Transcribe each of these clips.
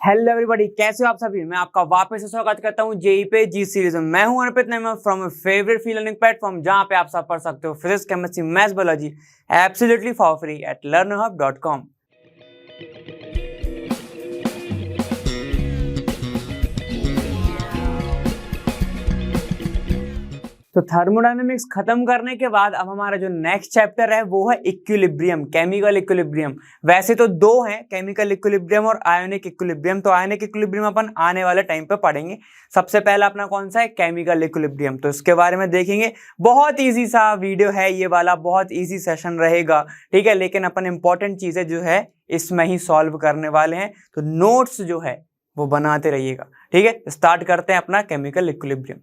Hello everybody, कैसे हो आप सभी। मैं आपका वापस से स्वागत करता हूं जेई पे जी सीरीज में। मैं हूं Arpit Naima from favourite feel learning platform, जहां पे आप सब पढ़ सकते हो physics, chemistry, maths, biology absolutely for free at learnerhub.com। तो थर्मोडायनेमिक्स खत्म करने के बाद अब हमारा जो नेक्स्ट चैप्टर है वो है इक्विलिब्रियम, केमिकल इक्विलिब्रियम। वैसे तो दो हैं, केमिकल इक्विलिब्रियम और आयोनिक इक्विलिब्रियम। तो आयोनिक इक्विलिब्रियम अपन आने वाले टाइम पे पढ़ेंगे। सबसे पहला अपना कौन सा है, केमिकल इक्विलिब्रियम। तो इसके बारे में देखेंगे। बहुत ईजी सा वीडियो है ये वाला, बहुत ईजी सेशन रहेगा, ठीक है। लेकिन अपन इंपॉर्टेंट चीजें जो है इसमें ही सॉल्व करने वाले हैं, तो नोट्स जो है वो बनाते रहिएगा, ठीक है। स्टार्ट करते हैं अपना केमिकल इक्विलिब्रियम।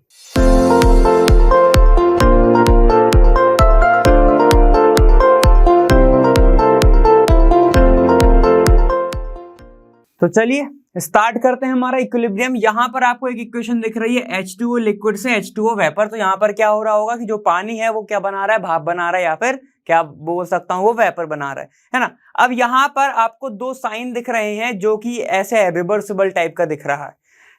तो चलिए स्टार्ट करते हैं हमारा इक्विलिब्रियम। यहां पर आपको एक इक्वेशन दिख रही है, H2O लिक्विड से H2O वेपर। तो यहां पर क्या हो रहा होगा कि जो पानी है वो क्या बना रहा है, भाप बना रहा है, या फिर क्या बोल सकता हूं वो वेपर बना रहा है ना। अब यहां पर आपको दो साइन दिख रहे हैं जो कि ऐसे रिवर्सिबल टाइप का दिख रहा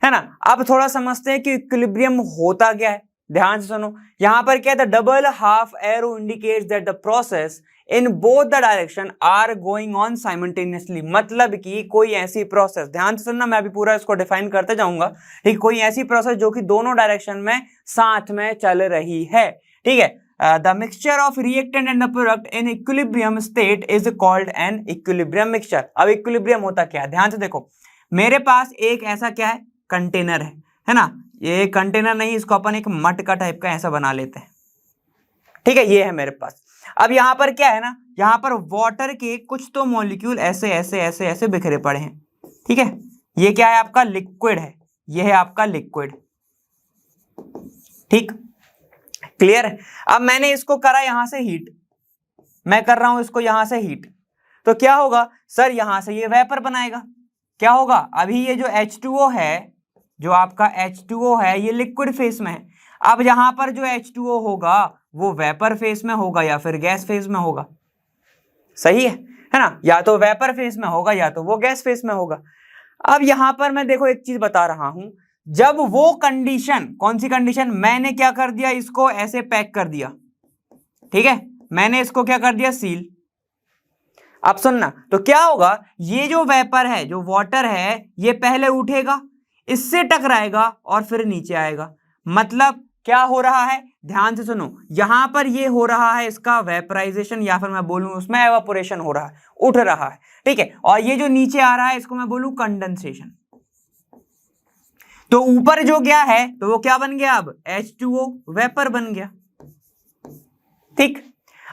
है ना। अब थोड़ा समझते हैं कि इक्विलिब्रियम होता क्या है, ध्यान से सुनो। यहां पर क्या है, the double half arrow indicates that the process in both the direction are going on simultaneously. मतलब कि कोई ऐसी प्रोसेस, ध्यान से सुनना, मैं अभी पूरा इसको डिफाइन करते जाऊंगा, ठीक। कोई ऐसी प्रोसेस जो कि दोनों डायरेक्शन में साथ में चल रही है, ठीक है। The mixture of reactant and the product in equilibrium state is called an equilibrium mixture. अब इक्विलिब्रियम होता क्या है, ध्यान से देखो। मेरे पास एक ऐसा क्या है, कंटेनर है ना। ये कंटेनर नहीं, इसको अपन एक मटका टाइप का ऐसा बना लेते हैं, ठीक है। ये है मेरे पास। अब यहां पर क्या है ना, यहां पर वाटर के कुछ तो मॉलिक्यूल ऐसे ऐसे ऐसे ऐसे बिखरे पड़े हैं, ठीक है। ये क्या है, आपका लिक्विड है, ये है आपका लिक्विड, ठीक, क्लियर है। अब मैंने इसको करा यहां से हीट, मैं कर रहा हूं इसको यहां से हीट। तो क्या होगा सर, यहां से ये वेपर बनाएगा। क्या होगा, अभी ये जो H2O है, जो आपका H2O है, ये लिक्विड फेस में है। अब यहां पर जो H2O होगा वो वेपर फेस में होगा या फिर गैस फेस में होगा, सही है ना। या तो वेपर फेस में होगा या तो वो गैस फेस में होगा। अब यहां पर मैं देखो एक चीज बता रहा हूं, जब वो कंडीशन, कौन सी कंडीशन, मैंने क्या कर दिया, इसको ऐसे पैक कर दिया, ठीक है। मैंने इसको क्या कर दिया, सील। अब सुनना, तो क्या होगा, ये जो वेपर है, जो वाटर है, ये पहले उठेगा, इससे टकराएगा और फिर नीचे आएगा। मतलब क्या हो रहा है, ध्यान से सुनो। यहां पर ये हो रहा है इसका वेपराइजेशन, या फिर मैं बोलूं उसमें एवापोरेशन हो रहा है, उठ रहा है, ठीक है। और ये जो नीचे आ रहा है इसको मैं बोलूं कंडेंसेशन। तो ऊपर जो गया है तो वो क्या बन गया, अब H2O वेपर बन गया, ठीक।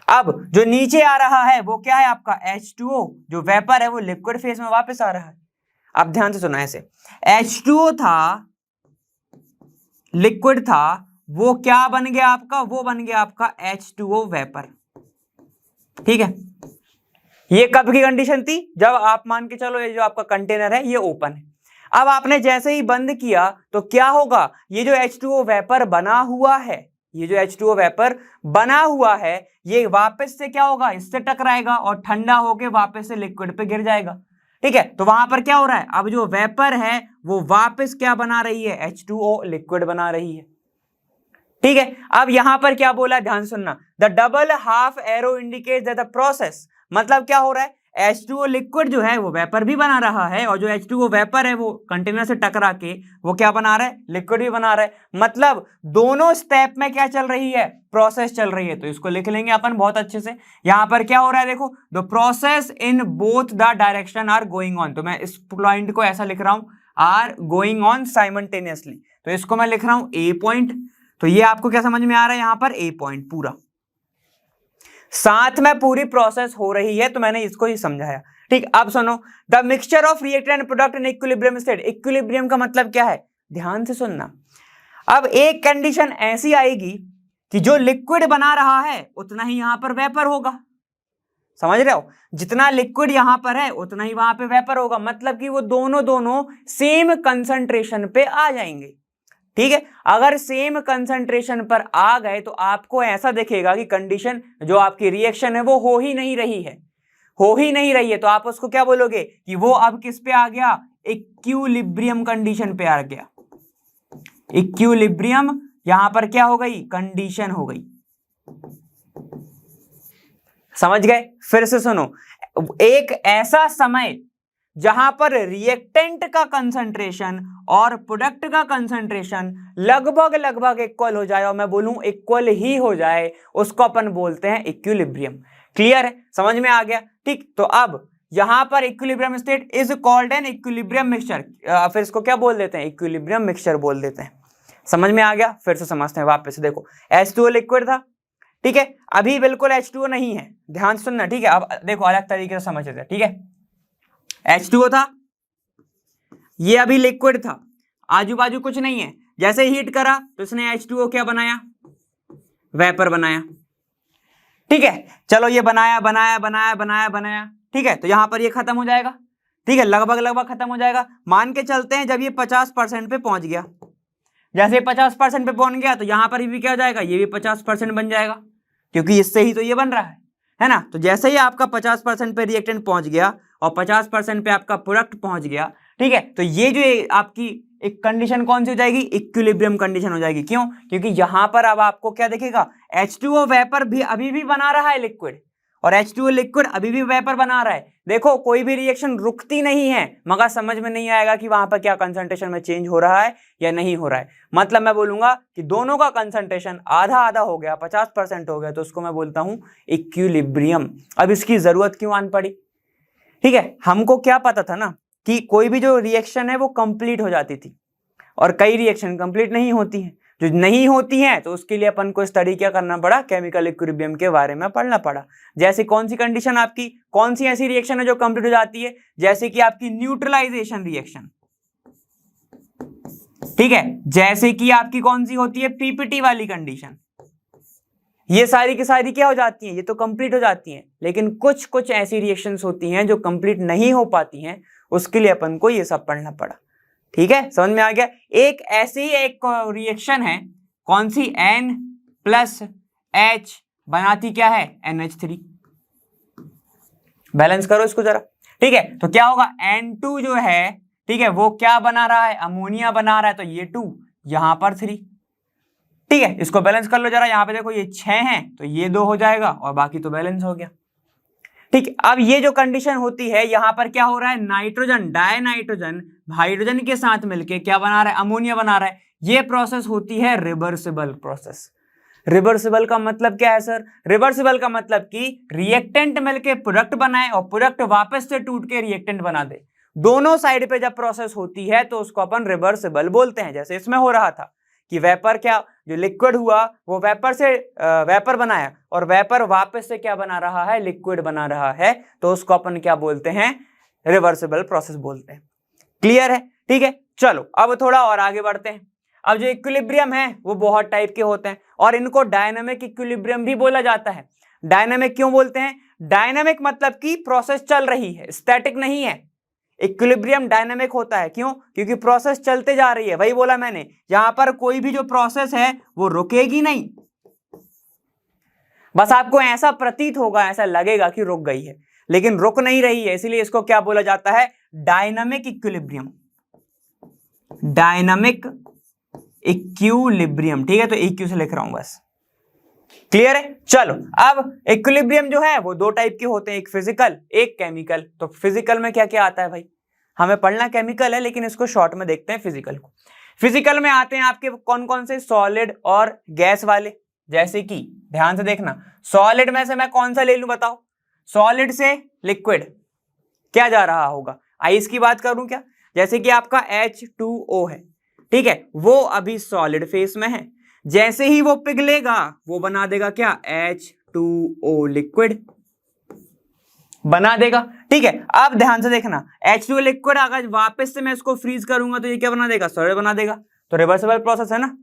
अब जो नीचे आ रहा है वो क्या है, आपका H2O जो वेपर है वो लिक्विड फेस में वापस आ रहा है। अब ध्यान से सुना, ऐसे H2O था, लिक्विड था, वो क्या बन गया आपका, वो बन गया आपका H2O वेपर, ठीक है। ये कब की कंडीशन थी, जब आप मान के चलो ये जो आपका कंटेनर है ये ओपन है। अब आपने जैसे ही बंद किया तो क्या होगा, ये जो H2O वेपर बना हुआ है, ये जो H2O वेपर बना हुआ है, ये वापस से क्या होगा, इससे टकराएगा और ठंडा होके वापस से लिक्विड पे गिर जाएगा, ठीक है। तो वहां पर क्या हो रहा है, अब जो वेपर है वो वापस क्या बना रही है, H2O लिक्विड बना रही है, ठीक है। अब यहां पर क्या बोला, ध्यान सुनना, the double half arrow indicates that the process. मतलब क्या हो रहा है, H2O लिक्विड जो है वो वेपर भी बना रहा है, और जो H2O वेपर है वो कंटेनर से टकरा के वो क्या बना रहा है, लिक्विड भी बना रहा है। मतलब दोनों स्टेप में क्या चल रही है, प्रोसेस चल रही है। तो इसको लिख लेंगे अपन बहुत अच्छे से। यहां पर क्या हो रहा है, देखो, the process in both the direction are going on. तो मैं इस पॉइंट को ऐसा लिख रहा हूं, आर गोइंग ऑन साइमल्टेनियसली। तो इसको मैं लिख रहा हूं ए पॉइंट। तो ये आपको क्या समझ में आ रहा है, यहां पर ए पॉइंट पूरा साथ में पूरी प्रोसेस हो रही है, तो मैंने इसको ही समझाया, ठीक। अब सुनो, the mixture of reactant and product in equilibrium state. Equilibrium का मतलब क्या है, ध्यान से सुनना। अब एक कंडीशन ऐसी आएगी कि जो लिक्विड बना रहा है उतना ही यहां पर वेपर होगा, समझ रहे हो। जितना लिक्विड यहां पर है उतना ही वहां पे वेपर होगा। मतलब कि वो दोनों सेम कंसंट्रेशन पे आ जाएंगे, ठीक है। अगर सेम कंसंट्रेशन पर आ गए तो आपको ऐसा दिखेगा कि कंडीशन, जो आपकी रिएक्शन है वो हो ही नहीं रही है, हो ही नहीं रही है। तो आप उसको क्या बोलोगे कि वो अब किस पे आ गया, इक्विलिब्रियम कंडीशन पे आ गया। इक्विलिब्रियम यहां पर क्या हो गई, कंडीशन हो गई। समझ गए? फिर से सुनो, एक ऐसा समय जहां पर रिएक्टेंट का कंसंट्रेशन और प्रोडक्ट का कंसंट्रेशन लगभग इक्वल हो जाए, और मैं बोलूं इक्वल ही हो जाए, उसको अपन बोलते हैं इक्विलिब्रियम। क्लियर है? समझ में आ गया? ठीक, तो अब यहां पर equilibrium state is called an equilibrium mixture, फिर इसको क्या बोल देते हैं, इक्विलिब्रियम मिक्सचर बोल देते हैं। समझ में आ गया? फिर से समझते हैं वापस। देखो H2O लिक्विड था, ठीक है, अभी बिल्कुल H2O नहीं है, ध्यान से सुनना, ठीक है। अब देखो अलग तरीके से समझ लेते, ठीक है। H2O था, ये अभी लिक्विड था, आजू बाजू कुछ नहीं है, जैसे हीट करा तो इसने H2O क्या बनाया, वेपर बनाया, ठीक है। चलो ये बनाया बनाया बनाया बनाया बनाया, ठीक है, तो यहां पर ये खत्म हो जाएगा, ठीक है, लगभग खत्म हो जाएगा। मान के चलते हैं जब ये 50% पे पहुंच गया, जैसे 50% पे पहुंच गया तो यहां पर भी क्या हो जाएगा, ये भी 50% बन जाएगा, क्योंकि इससे ही तो ये बन रहा है ना। तो जैसे ही आपका 50% पे रिएक्टेंट पहुंच गया और 50% पे आपका प्रोडक्ट पहुंच गया, ठीक है, तो ये जो आपकी एक कंडीशन कौन सी हो जाएगी, इक्विलिब्रियम कंडीशन हो जाएगी। क्यों? क्योंकि यहां पर अब आपको क्या दिखेगा, H2O वेपर भी अभी भी बना रहा है लिक्विड, और H2O लिक्विड अभी भी वेपर बना रहा है। देखो कोई भी रिएक्शन रुकती नहीं है, मगर समझ में नहीं आएगा कि वहां पर क्या कंसंट्रेशन में चेंज हो रहा है या नहीं हो रहा है। मतलब मैं बोलूंगा कि दोनों का कंसंट्रेशन आधा आधा हो गया, 50% हो गया, तो उसको मैं बोलता हूं इक्विलिब्रियम। अब इसकी जरूरत क्यों आन पड़ी, ठीक है, हमको क्या पता था ना कि कोई भी जो रिएक्शन है वो कंप्लीट हो जाती थी, और कई रिएक्शन कंप्लीट नहीं होती है। जो नहीं होती है तो उसके लिए अपन को स्टडी क्या करना पड़ा, केमिकल इक्विलिब्रियम के बारे में पढ़ना पड़ा। जैसे कौन सी कंडीशन आपकी, कौन सी ऐसी रिएक्शन है जो कंप्लीट हो जाती है, जैसे कि आपकी न्यूट्रलाइजेशन रिएक्शन, ठीक है, जैसे कि आपकी कौन सी होती है, पीपीटी वाली कंडीशन। ये सारी की सारी क्या हो जाती हैं, ये तो कंप्लीट हो जाती हैं, लेकिन कुछ कुछ ऐसी रिएक्शंस होती हैं जो कंप्लीट नहीं हो पाती हैं, उसके लिए अपन को ये सब पढ़ना पड़ा। ठीक है, समझ में आ गया? एक ऐसी एक रिएक्शन है, कौन सी, N+H बनाती क्या है, NH3। बैलेंस करो इसको जरा, ठीक है। तो क्या होगा, N2 जो है, ठीक है, वो क्या बना रहा है, अमोनिया बना रहा है, तो ये 2, यहां पर 3, ठीक है। इसको बैलेंस कर लो जरा, यहां पे देखो ये 6 है तो ये 2 हो जाएगा, और बाकी तो बैलेंस हो गया, ठीक। अब ये जो कंडीशन होती है, यहां पर क्या हो रहा है, नाइट्रोजन डायनाइट्रोजन हाइड्रोजन के साथ मिलके क्या बना रहा है, अमोनिया बना रहा है। ये प्रोसेस होती है रिवर्सिबल प्रोसेस। रिवर्सिबल का मतलब क्या है सर, रिवर्सिबल का मतलब कि रिएक्टेंट मिलके प्रोडक्ट बनाए और प्रोडक्ट वापस से टूट के रिएक्टेंट बना दे। दोनों साइड पे जब प्रोसेस होती है तो उसको अपन रिवर्सिबल बोलते हैं। जैसे इसमें हो रहा था कि वेपर क्या, जो लिक्विड हुआ वो वेपर से वेपर बनाया, और वेपर वापस से क्या बना रहा है, लिक्विड बना रहा है, तो उसको अपन क्या बोलते हैं, रिवर्सिबल प्रोसेस बोलते हैं। क्लियर है? ठीक है, चलो अब थोड़ा और आगे बढ़ते हैं। अब जो इक्विलिब्रियम है वो बहुत टाइप के होते हैं, और इनको डायनामिक इक्विलिब्रियम भी बोला जाता है। डायनामिक क्यों बोलते हैं, डायनामिक मतलब कि प्रोसेस चल रही है, स्टैटिक नहीं है। इक्विलिब्रियम डायनामिक होता है, क्यों, क्योंकि प्रोसेस चलते जा रही है। वही बोला मैंने, यहां पर कोई भी जो प्रोसेस है वो रुकेगी नहीं, बस आपको ऐसा प्रतीत होगा, ऐसा लगेगा कि रुक गई है, लेकिन रुक नहीं रही है। इसलिए इसको क्या बोला जाता है, डायनामिक इक्विलिब्रियम। डायनामिक इक्विलिब्रियम, ठीक है, तो इक्यू से लिख रहा हूं बस। क्लियर है? चलो अब इक्विलिब्रियम जो है वो दो टाइप के होते हैं, एक फिजिकल एक केमिकल। तो फिजिकल में क्या क्या आता है भाई, हमें पढ़ना केमिकल है, लेकिन इसको शॉर्ट में देखते हैं फिजिकल को। फिजिकल में आते हैं आपके कौन कौन से, सॉलिड और गैस वाले। जैसे कि ध्यान से देखना, सॉलिड में से मैं कौन सा ले लूं बताओ, सॉलिड से लिक्विड क्या जा रहा होगा, आइस की बात करूं क्या, जैसे कि आपका H2O है, ठीक है, वो अभी सॉलिड फेस में है। जैसे ही वो पिघलेगा वो बना देगा क्या, H2O लिक्विड बना देगा, ठीक है। अब ध्यान से देखना, H2O लिक्विड अगर वापस से मैं इसको फ्रीज करूंगा तो ये क्या बना देगा, सॉलिड बना देगा। तो रिवर्सिबल प्रोसेस है ना,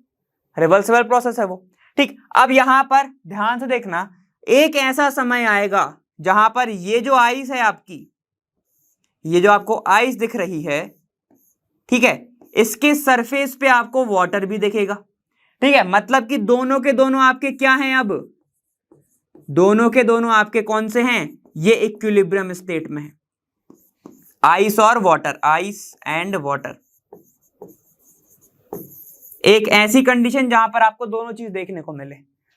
रिवर्सिबल प्रोसेस है वो, ठीक। अब यहां पर ध्यान से देखना, एक ऐसा समय आएगा जहां पर ये जो आइस है आपकी, ये जो आपको आइस दिख रही है, ठीक है, इसके सरफेस पे आपको वाटर भी दिखेगा, ठीक है। मतलब कि दोनों के दोनों आपके क्या हैं, अब दोनों के दोनों आपके कौन से हैं, ये इक्विलिब्रियम स्टेट में है। आइस और वाटर, आइस एंड वाटर। एक ऐसी कंडीशन जहां पर आपको दोनों चीज देखने को मिले,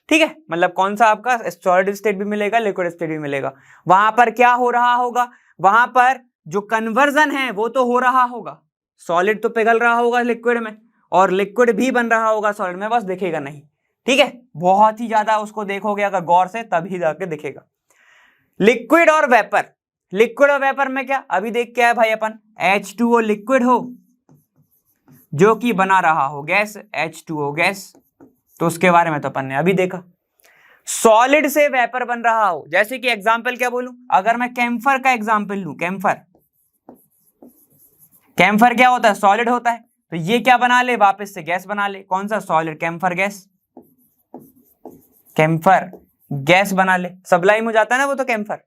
ठीक है, मतलब कौन सा आपका सॉलिड स्टेट भी मिलेगा, लिक्विड स्टेट भी मिलेगा। वहां पर क्या हो रहा होगा, वहां पर जो कन्वर्जन है वो तो हो रहा होगा, सॉलिड तो पिघल रहा होगा लिक्विड में और लिक्विड भी बन रहा होगा सॉलिड में, बस दिखेगा नहीं, ठीक है, बहुत ही ज्यादा उसको देखोगे अगर गौर से तभी जाके दिखेगा। लिक्विड और वेपर, लिक्विड और वेपर में क्या अभी देख के आए भाई अपन, H2O लिक्विड हो जो कि बना रहा हो गैस, H2O गैस, तो उसके बारे में तो अपन ने अभी देखा। सॉलिड से वेपर बन रहा हो, जैसे कि एग्जांपल क्या बोलूं, अगर मैं कैम्फर का एग्जांपल लूं, कैम्फर, कैम्फर क्या होता है, सॉलिड होता है, तो ये क्या बना ले, वापस से गैस बना ले, कौन सा, solid, camphor gas, camphor gas बना ले, सब्लाइम हो जाता है ना वो तो कैम्फर,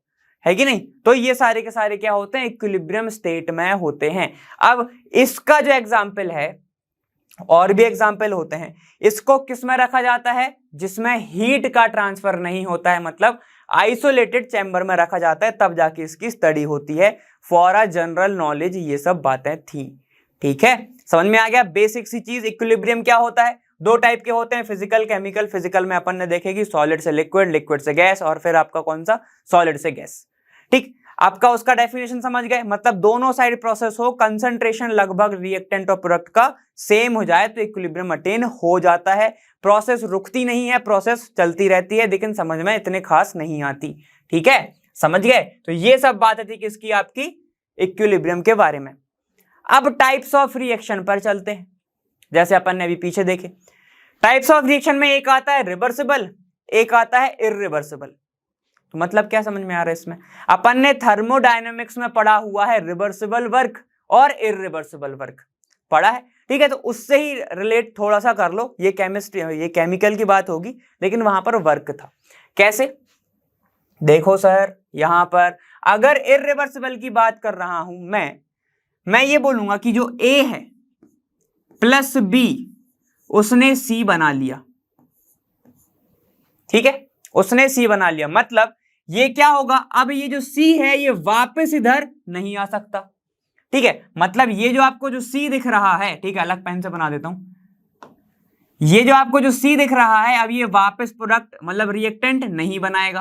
है कि नहीं। तो ये सारे के सारे क्या होते हैं, इक्विलिब्रियम स्टेट में होते हैं। अब इसका जो एग्जाम्पल है, और भी एग्जाम्पल होते हैं, इसको किस में रखा जाता है, जिसमें हीट का ट्रांसफर नहीं होता है, मतलब आइसोलेटेड चैम्बर में रखा जाता है, तब जाके इसकी स्टडी होती है। फॉर अ जनरल नॉलेज ये सब बातें थी, ठीक है, समझ में आ गया। बेसिक सी चीज, इक्विलिब्रियम क्या होता है, दो टाइप के होते हैं, फिजिकल केमिकल। फिजिकल में अपन ने देखेगी सॉलिड से लिक्विड, लिक्विड से गैस, और फिर आपका कौन सा, सॉलिड से गैस, ठीक। आपका उसका डेफिनेशन समझ गए, मतलब दोनों साइड प्रोसेस हो, कंसंट्रेशन लगभग रिएक्टेंट और प्रोडक्ट का सेम हो जाए तो इक्विलिब्रियम अटेन हो जाता है। प्रोसेस रुकती नहीं है, प्रोसेस चलती रहती है, लेकिन समझ में इतने खास नहीं आती, ठीक है, समझ गए। तो ये सब बातें थी किसकी, आपकी इक्विलिब्रियम के बारे में। अब टाइप्स ऑफ रिएक्शन पर चलते हैं, जैसे अपन ने अभी पीछे देखे। टाइप्स ऑफ रिएक्शन में एक आता है रिवर्सिबल, एक आता है इररिवर्सिबल। तो मतलब क्या समझ में आ रहा है इसमें, अपन ने थर्मोडायनेमिक्स में पढ़ा हुआ है रिवर्सिबल वर्क और इररिवर्सिबल वर्क पढ़ा है, ठीक है, तो उससे ही रिलेट थोड़ा सा कर लो। ये केमिस्ट्री, ये केमिकल की बात होगी, लेकिन वहां पर वर्क था। कैसे, देखो सर, यहां पर अगर इररिवर्सिबल की बात कर रहा हूं मैं ये बोलूंगा कि जो ए है प्लस बी, उसने सी बना लिया, ठीक है, उसने सी बना लिया, मतलब ये क्या होगा, अब ये जो सी है ये वापस इधर नहीं आ सकता, ठीक है, मतलब ये जो आपको जो सी दिख रहा है, ठीक है, अलग पेन से बना देता हूं, ये जो आपको जो सी दिख रहा है, अब ये वापस प्रोडक्ट मतलब रिएक्टेंट नहीं बनाएगा,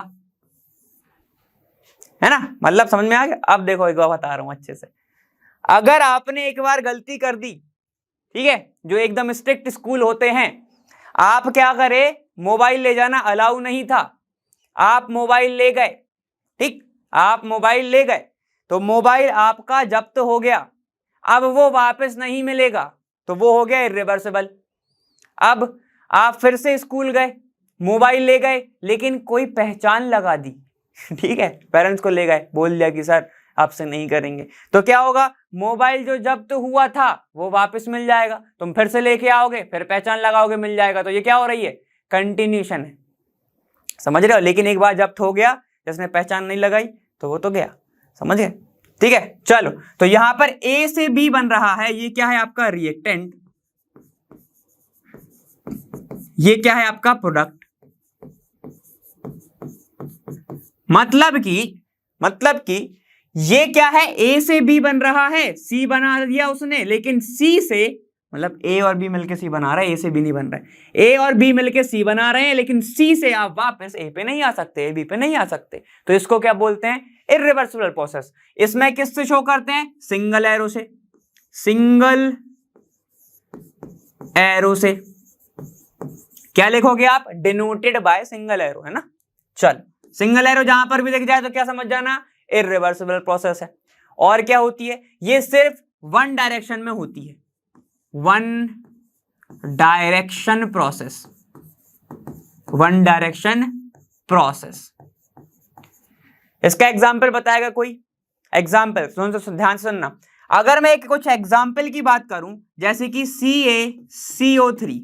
है ना, मतलब समझ में आ गया। अब देखो एक बार बता रहा हूं अच्छे से, अगर आपने एक बार गलती कर दी, ठीक है, जो एकदम स्ट्रिक्ट स्कूल होते हैं, आप क्या करें, मोबाइल ले जाना अलाउ नहीं था, आप मोबाइल ले गए, ठीक, आप मोबाइल ले गए, तो मोबाइल आपका जब्त हो गया, अब वो वापस नहीं मिलेगा, तो वो हो गया इररिवर्सिबल। अब आप फिर से स्कूल गए, मोबाइल ले गए, लेकिन कोई पहचान लगा दी, ठीक है, पेरेंट्स को ले गए, बोल दिया कि सर आपसे नहीं करेंगे, तो क्या होगा, मोबाइल जो जब्त हुआ था वो वापस मिल जाएगा, तुम फिर से लेके आओगे, फिर पहचान लगाओगे, मिल जाएगा। तो ये क्या हो रही है, कंटिन्यूशन है, समझ रहे हो। लेकिन एक बार जब्त हो गया, जिसने पहचान नहीं लगाई तो वो तो गया, समझ गए, ठीक है। चलो, तो यहां पर ए से बी बन रहा है, ये क्या है आपका रिएक्टेंट, ये क्या है आपका प्रोडक्ट। मतलब कि ये क्या है, ए से बी बन रहा है, सी बना दिया उसने, लेकिन सी से, मतलब ए और बी मिलके सी बना रहे हैं, ए से बी नहीं बन रहा है, ए और बी मिलके सी बना रहे हैं, लेकिन सी से आप वापस ए पे नहीं आ सकते, ए बी पे नहीं आ सकते, तो इसको क्या बोलते हैं, इररिवर्सिबल प्रोसेस। इसमें किससे शो करते हैं, सिंगल एरो से, सिंगल एरो से, क्या लिखोगे आप, डिनोटेड बाय सिंगल एरो, है ना। चल, सिंगल एरो जहां पर भी दिख जाए तो क्या समझ जाना, इररिवर्सिबल प्रोसेस है। और क्या होती है, ये सिर्फ वन डायरेक्शन में होती है, one direction process, one direction process. इसका एग्जाम्पल बताएगा कोई, एग्जाम्पल ध्यान से सुनना। अगर मैं एक कुछ एग्जाम्पल की बात करूं, जैसे कि CaCO3,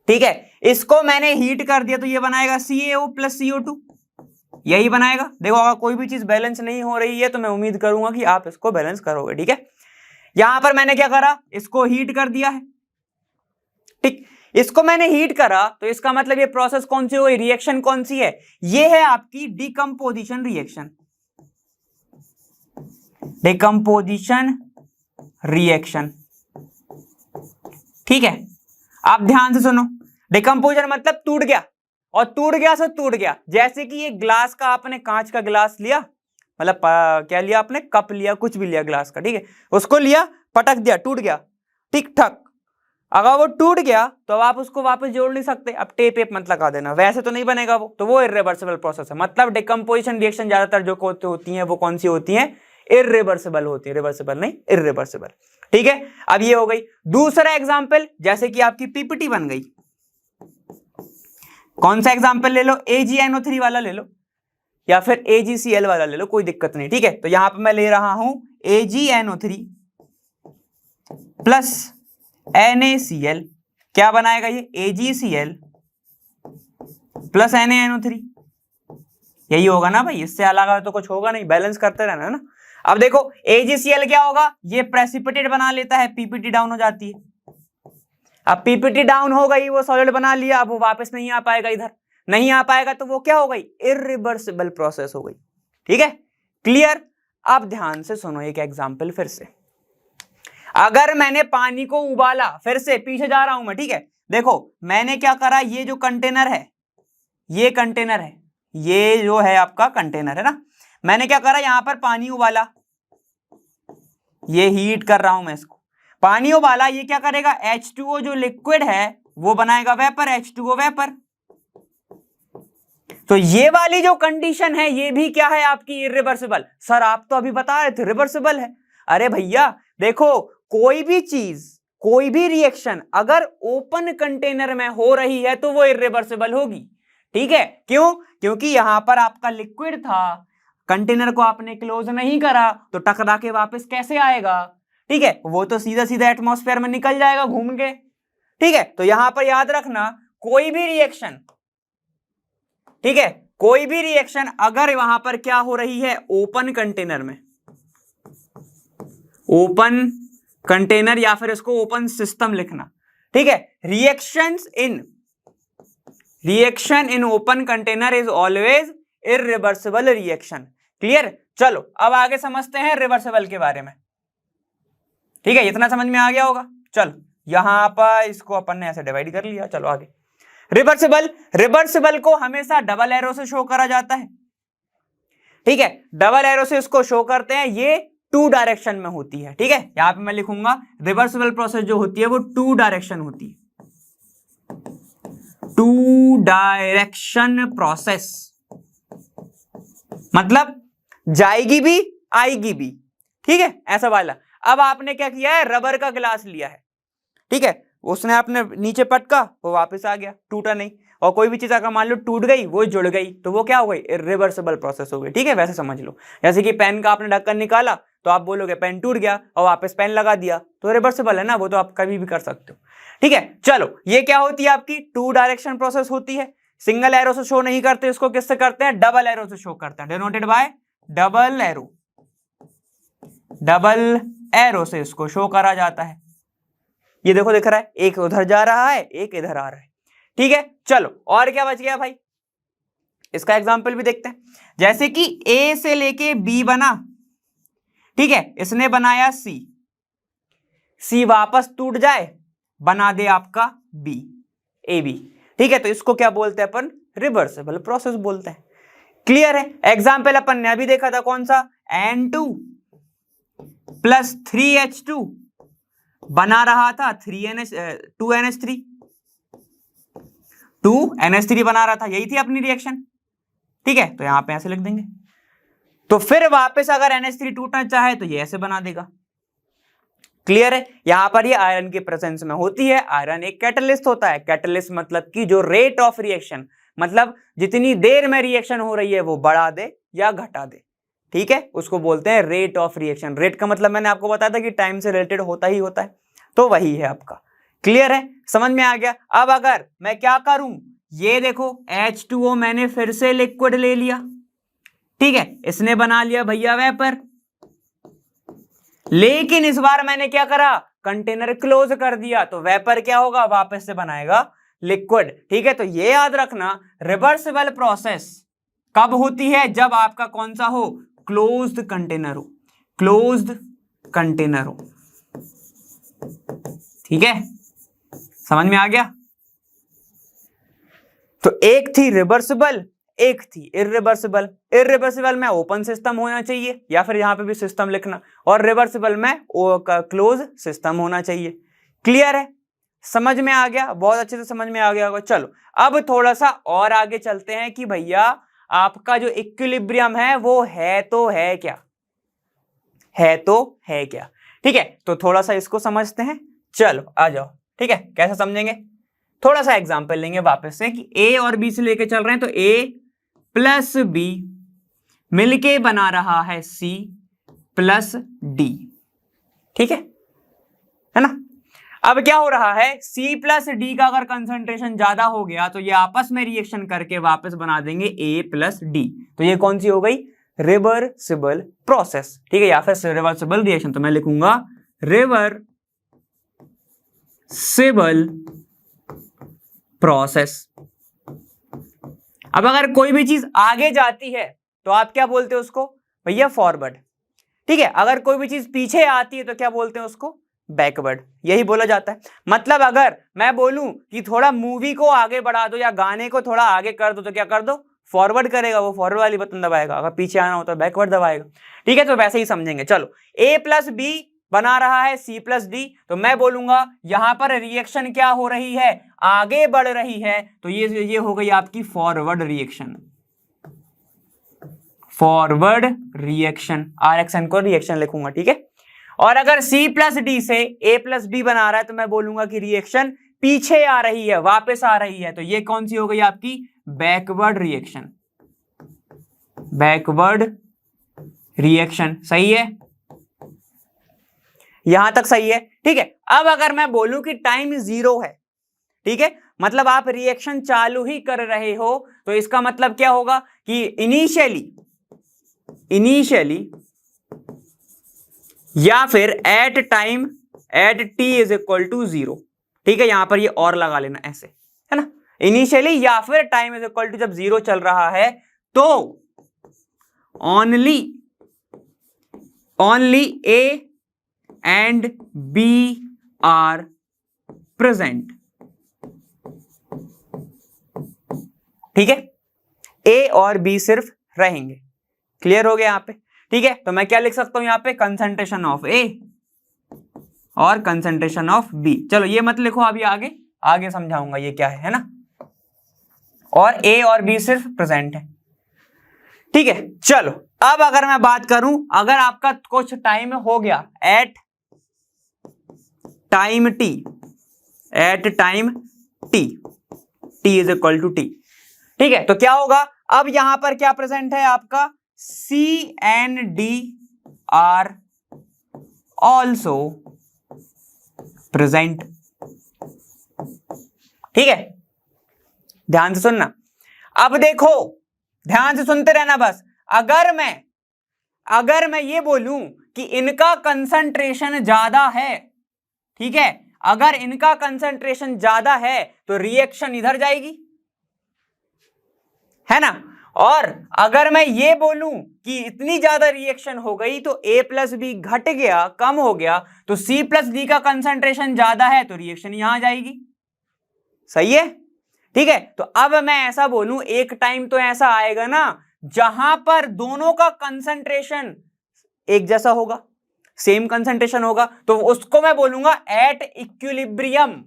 ठीक है, इसको मैंने हीट कर दिया तो ये बनाएगा CaO प्लस CO2, यही बनाएगा। देखो, अगर कोई भी चीज बैलेंस नहीं हो रही है तो मैं उम्मीद करूंगा कि आप इसको बैलेंस करोगे, ठीक है। यहां पर मैंने क्या करा, इसको हीट कर दिया है, ठीक, इसको मैंने हीट करा, तो इसका मतलब ये प्रोसेस कौन सी हुई, रिएक्शन कौन सी है, ये है आपकी डिकम्पोजिशन रिएक्शन। Decomposition reaction. ठीक है, आप ध्यान से सुनो। डिकम्पोजन मतलब टूट गया, और टूट गया से टूट गया। जैसे कि ये ग्लास का, आपने कांच का गिलास लिया, मतलब क्या लिया आपने, कप लिया, कुछ भी लिया ग्लास का, ठीक है, उसको लिया, पटक दिया, टूट गया, ठीक ठाक। अगर वो टूट गया तो अब आप उसको वापस जोड़ नहीं सकते, अब टेप वेप मत लगा देना, वैसे तो नहीं बनेगा वो, तो वो इर्रिवर्सिबल प्रोसेस है। मतलब डिकम्पोजिशन रिएक्शन ज्यादातर जो होती है वो कौन सी होती है, इर्रिवर्सिबल होती है, रिवर्सिबल नहीं, इर्रिवर्सिबल। ठीक है, अब ये हो गई। दूसरा एग्जाम्पल, जैसे कि आपकी पीपीटी बन गई, कौन सा एग्जाम्पल ले लो, AgNO3 वाला ले लो या फिर AgCl वाला ले लो, कोई दिक्कत नहीं। ठीक है, तो यहां पर मैं ले रहा हूं AgNO3 प्लस NaCl, क्या बनाएगा ये, AgCl प्लस NaNO3, यही होगा ना भाई, इससे अलग तो कुछ होगा नहीं, बैलेंस करते रहना है ना। अब देखो AgCl क्या होगा, ये प्रेसिपिटेट बना लेता है, पीपीटी डाउन हो जाती है। अब पीपीटी डाउन हो गई, वो सॉलिड बना लिया, अब वो वापस नहीं आ पाएगा, इधर नहीं आ पाएगा, तो वो क्या हो गई, इर्रिवर्सिबल प्रोसेस हो गई। ठीक है, क्लियर। अब ध्यान से सुनो एक एग्जांपल फिर से। अगर मैंने पानी को उबाला, फिर से पीछे जा रहा हूं मैं, ठीक है, देखो मैंने क्या करा, ये जो कंटेनर है, ये कंटेनर है, ये जो है आपका कंटेनर है ना, मैंने क्या करा, यहां पर पानी उबाला, ये हीट कर रहा हूं मैं इसको, पानी उबाला, ये क्या करेगा, H2O जो लिक्विड है वो बनाएगा वेपर, H2O वेपर। तो ये वाली जो कंडीशन है ये भी क्या है आपकी, इर्रिवर्सिबल। सर आप तो अभी बता रहे थे रिवर्सिबल है। अरे भैया देखो, कोई भी चीज, कोई भी रिएक्शन अगर ओपन कंटेनर में हो रही है तो वो इर्रिवर्सिबल होगी। ठीक है, क्यों, क्योंकि यहां पर आपका लिक्विड था, कंटेनर को आपने क्लोज नहीं करा, तो टकरा के वापस कैसे आएगा, ठीक है, वो तो सीधा सीधा एटमॉस्फेयर में निकल जाएगा घूम के। ठीक है, तो यहां पर याद रखना, कोई भी रिएक्शन, ठीक है, कोई भी रिएक्शन अगर वहां पर क्या हो रही है, ओपन कंटेनर में, ओपन कंटेनर या फिर इसको ओपन सिस्टम लिखना। ठीक है, reaction in open container is always irreversible reaction. Clear. चलो अब आगे समझते हैं रिवर्सिबल के बारे में। ठीक है, इतना समझ में आ गया होगा। चलो यहां पर इसको अपन ने ऐसे डिवाइड कर लिया, चलो आगे। रिवर्सिबल को हमेशा डबल एरो से शो करा जाता है। ठीक है, डबल एरो से इसको शो करते हैं, ये 2 डायरेक्शन में होती है। ठीक है, यहां पे मैं लिखूंगा रिवर्सिबल प्रोसेस जो होती है वो 2 डायरेक्शन होती है, 2 डायरेक्शन प्रोसेस, मतलब जाएगी भी आएगी भी। ठीक है, ऐसा वाला। अब आपने क्या किया है, रबर का गिलास लिया है, ठीक है, उसने आपने नीचे पटका, वो वापस आ गया, टूटा नहीं। और कोई भी चीज अगर मान लो टूट गई, वो जुड़ गई, तो वो क्या हो गई, इर्रिवर्सिबल प्रोसेस हो गई। ठीक है, वैसे समझ लो, जैसे कि पेन का आपने ढक्कन निकाला तो आप बोलोगे पेन टूट गया, और वापस पेन लगा दिया, तो रिवर्सिबल है ना, वो तो आप कभी भी कर सकते हो। ठीक है, चलो ये क्या होती है आपकी 2 डायरेक्शन प्रोसेस होती है। सिंगल एरो से शो नहीं करते, इसको किससे करते हैं, डबल एरो से शो करते हैं, denoted by double arrow. Double arrow से इसको शो करा जाता है। ये देखो दिख रहा है, एक उधर जा रहा है, एक इधर आ रहा है। ठीक है, चलो और क्या बच गया भाई, इसका एग्जांपल भी देखते हैं। जैसे कि ए से लेके बी बना, ठीक है, इसने बनाया सी, सी वापस टूट जाए, बना दे आपका बी, ए बी। ठीक है, तो इसको क्या बोलते हैं अपन, रिवर्सिबल प्रोसेस बोलते हैं। क्लियर है। एग्जाम्पल अपन ने अभी देखा था, कौन सा, N2 प्लस 3H2 बना रहा था 2NH3, 2NH3 बना रहा था, यही थी अपनी रिएक्शन। ठीक है, तो यहां पे ऐसे लिख देंगे। तो फिर वापस अगर NH3 टूटना चाहे तो ये ऐसे बना देगा। क्लियर है। यहां पर ये आयरन की प्रेजेंस में होती है। आयरन एक कैटलिस्ट होता है। कैटलिस्ट मतलब कि जो रेट ऑफ रिएक्शन, मतलब जितनी देर में रिएक्शन हो रही है वो बढ़ा दे या घटा दे, ठीक है, उसको बोलते हैं रेट ऑफ रिएक्शन। रेट का मतलब मैंने आपको बताया था कि टाइम से रिलेटेड होता ही होता है, तो वही है आपका। क्लियर है, समझ में आ गया। अब अगर मैं क्या करूं, ये देखो H2O मैंने फिर से लिक्विड ले लिया, ठीक है, इसने बना लिया भैया वेपर, लेकिन इस बार मैंने क्या करा, कंटेनर क्लोज कर दिया, तो वेपर क्या होगा, वापस से बनाएगा लिक्विड। ठीक है, तो ये याद रखना, रिवर्सिबल प्रोसेस कब होती है, जब आपका कौन सा हो, क्लोज्ड कंटेनर हो। क्लोज्ड कंटेनर हो। ठीक है, समझ में आ गया। तो एक थी रिवर्सिबल, एक थी इरिवर्सिबल। इरिवर्सिबल में ओपन सिस्टम होना चाहिए, या फिर यहां पे भी सिस्टम लिखना, और रिवर्सिबल में क्लोज सिस्टम होना चाहिए। क्लियर है, समझ में आ गया, बहुत अच्छे से समझ में आ गया होगा। चलो अब थोड़ा सा और आगे चलते हैं कि भैया आपका जो इक्विलिब्रियम है वो है तो है क्या, है तो है क्या। ठीक है, तो थोड़ा सा इसको समझते हैं। चलो आ जाओ। ठीक है, कैसे समझेंगे, थोड़ा सा एग्जांपल लेंगे वापस से कि ए और बी से लेके चल रहे हैं, तो ए प्लस बी मिलके बना रहा है सी प्लस डी। ठीक है ना। अब क्या हो रहा है, C प्लस डी का अगर कंसंट्रेशन ज्यादा हो गया तो ये आपस में रिएक्शन करके वापस बना देंगे A प्लस डी। तो ये कौन सी हो गई, रिवर्सिबल प्रोसेस। ठीक है, या फिर रिवर्सिबल रिएक्शन। तो मैं लिखूंगा रिवर्सिबल प्रोसेस। अब अगर कोई भी चीज आगे जाती है तो आप क्या बोलते हो उसको, भैया फॉरवर्ड। ठीक है, अगर कोई भी चीज पीछे आती है तो क्या बोलते हैं उसको, बैकवर्ड। यही बोला जाता है। मतलब अगर मैं बोलूं कि थोड़ा मूवी को आगे बढ़ा दो या गाने को थोड़ा आगे कर दो, तो क्या कर दो, फॉरवर्ड करेगा, वो फॉरवर्ड वाली बटन दबाएगा। अगर पीछे आना हो तो बैकवर्ड दबाएगा। ठीक है, तो वैसे ही समझेंगे। चलो ए प्लस बी बना रहा है सी प्लस डी, तो मैं बोलूंगा यहां पर रिएक्शन क्या हो रही है, आगे बढ़ रही है। तो ये हो गई आपकी forward reaction, forward reaction. RXN को रिएक्शन लिखूंगा। ठीक है, और अगर C प्लस डी से A प्लस बी बना रहा है तो मैं बोलूंगा कि रिएक्शन पीछे आ रही है, वापस आ रही है। तो ये कौन सी हो गई आपकी, बैकवर्ड रिएक्शन, बैकवर्ड रिएक्शन। सही है, यहां तक सही है। ठीक है, अब अगर मैं बोलूं कि टाइम 0 है, ठीक है, मतलब आप रिएक्शन चालू ही कर रहे हो, तो इसका मतलब क्या होगा कि इनिशियली या फिर at time at t is equal to 0। ठीक है, यहां पर ये और लगा लेना ऐसे, है ना। इनिशियली या फिर टाइम इज इक्वल टू जब 0 चल रहा है तो only A and B are present. ठीक है, A और B सिर्फ रहेंगे। क्लियर हो गया यहाँ पे। ठीक है, तो मैं क्या लिख सकता हूं यहाँ पे, कंसंट्रेशन ऑफ A और कंसंट्रेशन ऑफ B। चलो ये मत लिखो अभी, आगे समझाऊंगा ये क्या है ना। और A और B सिर्फ प्रेजेंट है। ठीक है, चलो अब अगर मैं बात करूं, अगर आपका कुछ टाइम हो गया at time t, t is equal to t। ठीक है, तो क्या होगा, अब यहां पर क्या प्रेजेंट है आपका, C and D are also present. ठीक है, ध्यान से सुनना। अब देखो, ध्यान से सुनते रहना बस। अगर मैं ये बोलूं कि इनका कंसंट्रेशन ज्यादा है, ठीक है, अगर इनका कंसंट्रेशन ज्यादा है तो रिएक्शन इधर जाएगी, है ना। और अगर मैं ये बोलूं कि इतनी ज्यादा रिएक्शन हो गई तो A प्लस बी घट गया, कम हो गया, तो C प्लस डी का कंसंट्रेशन ज्यादा है तो रिएक्शन यहां जाएगी। सही है, ठीक है। तो अब मैं ऐसा बोलूं, एक टाइम तो ऐसा आएगा ना जहां पर दोनों का कंसंट्रेशन एक जैसा होगा, सेम कंसंट्रेशन होगा, तो उसको मैं बोलूंगा एट इक्विलिब्रियम।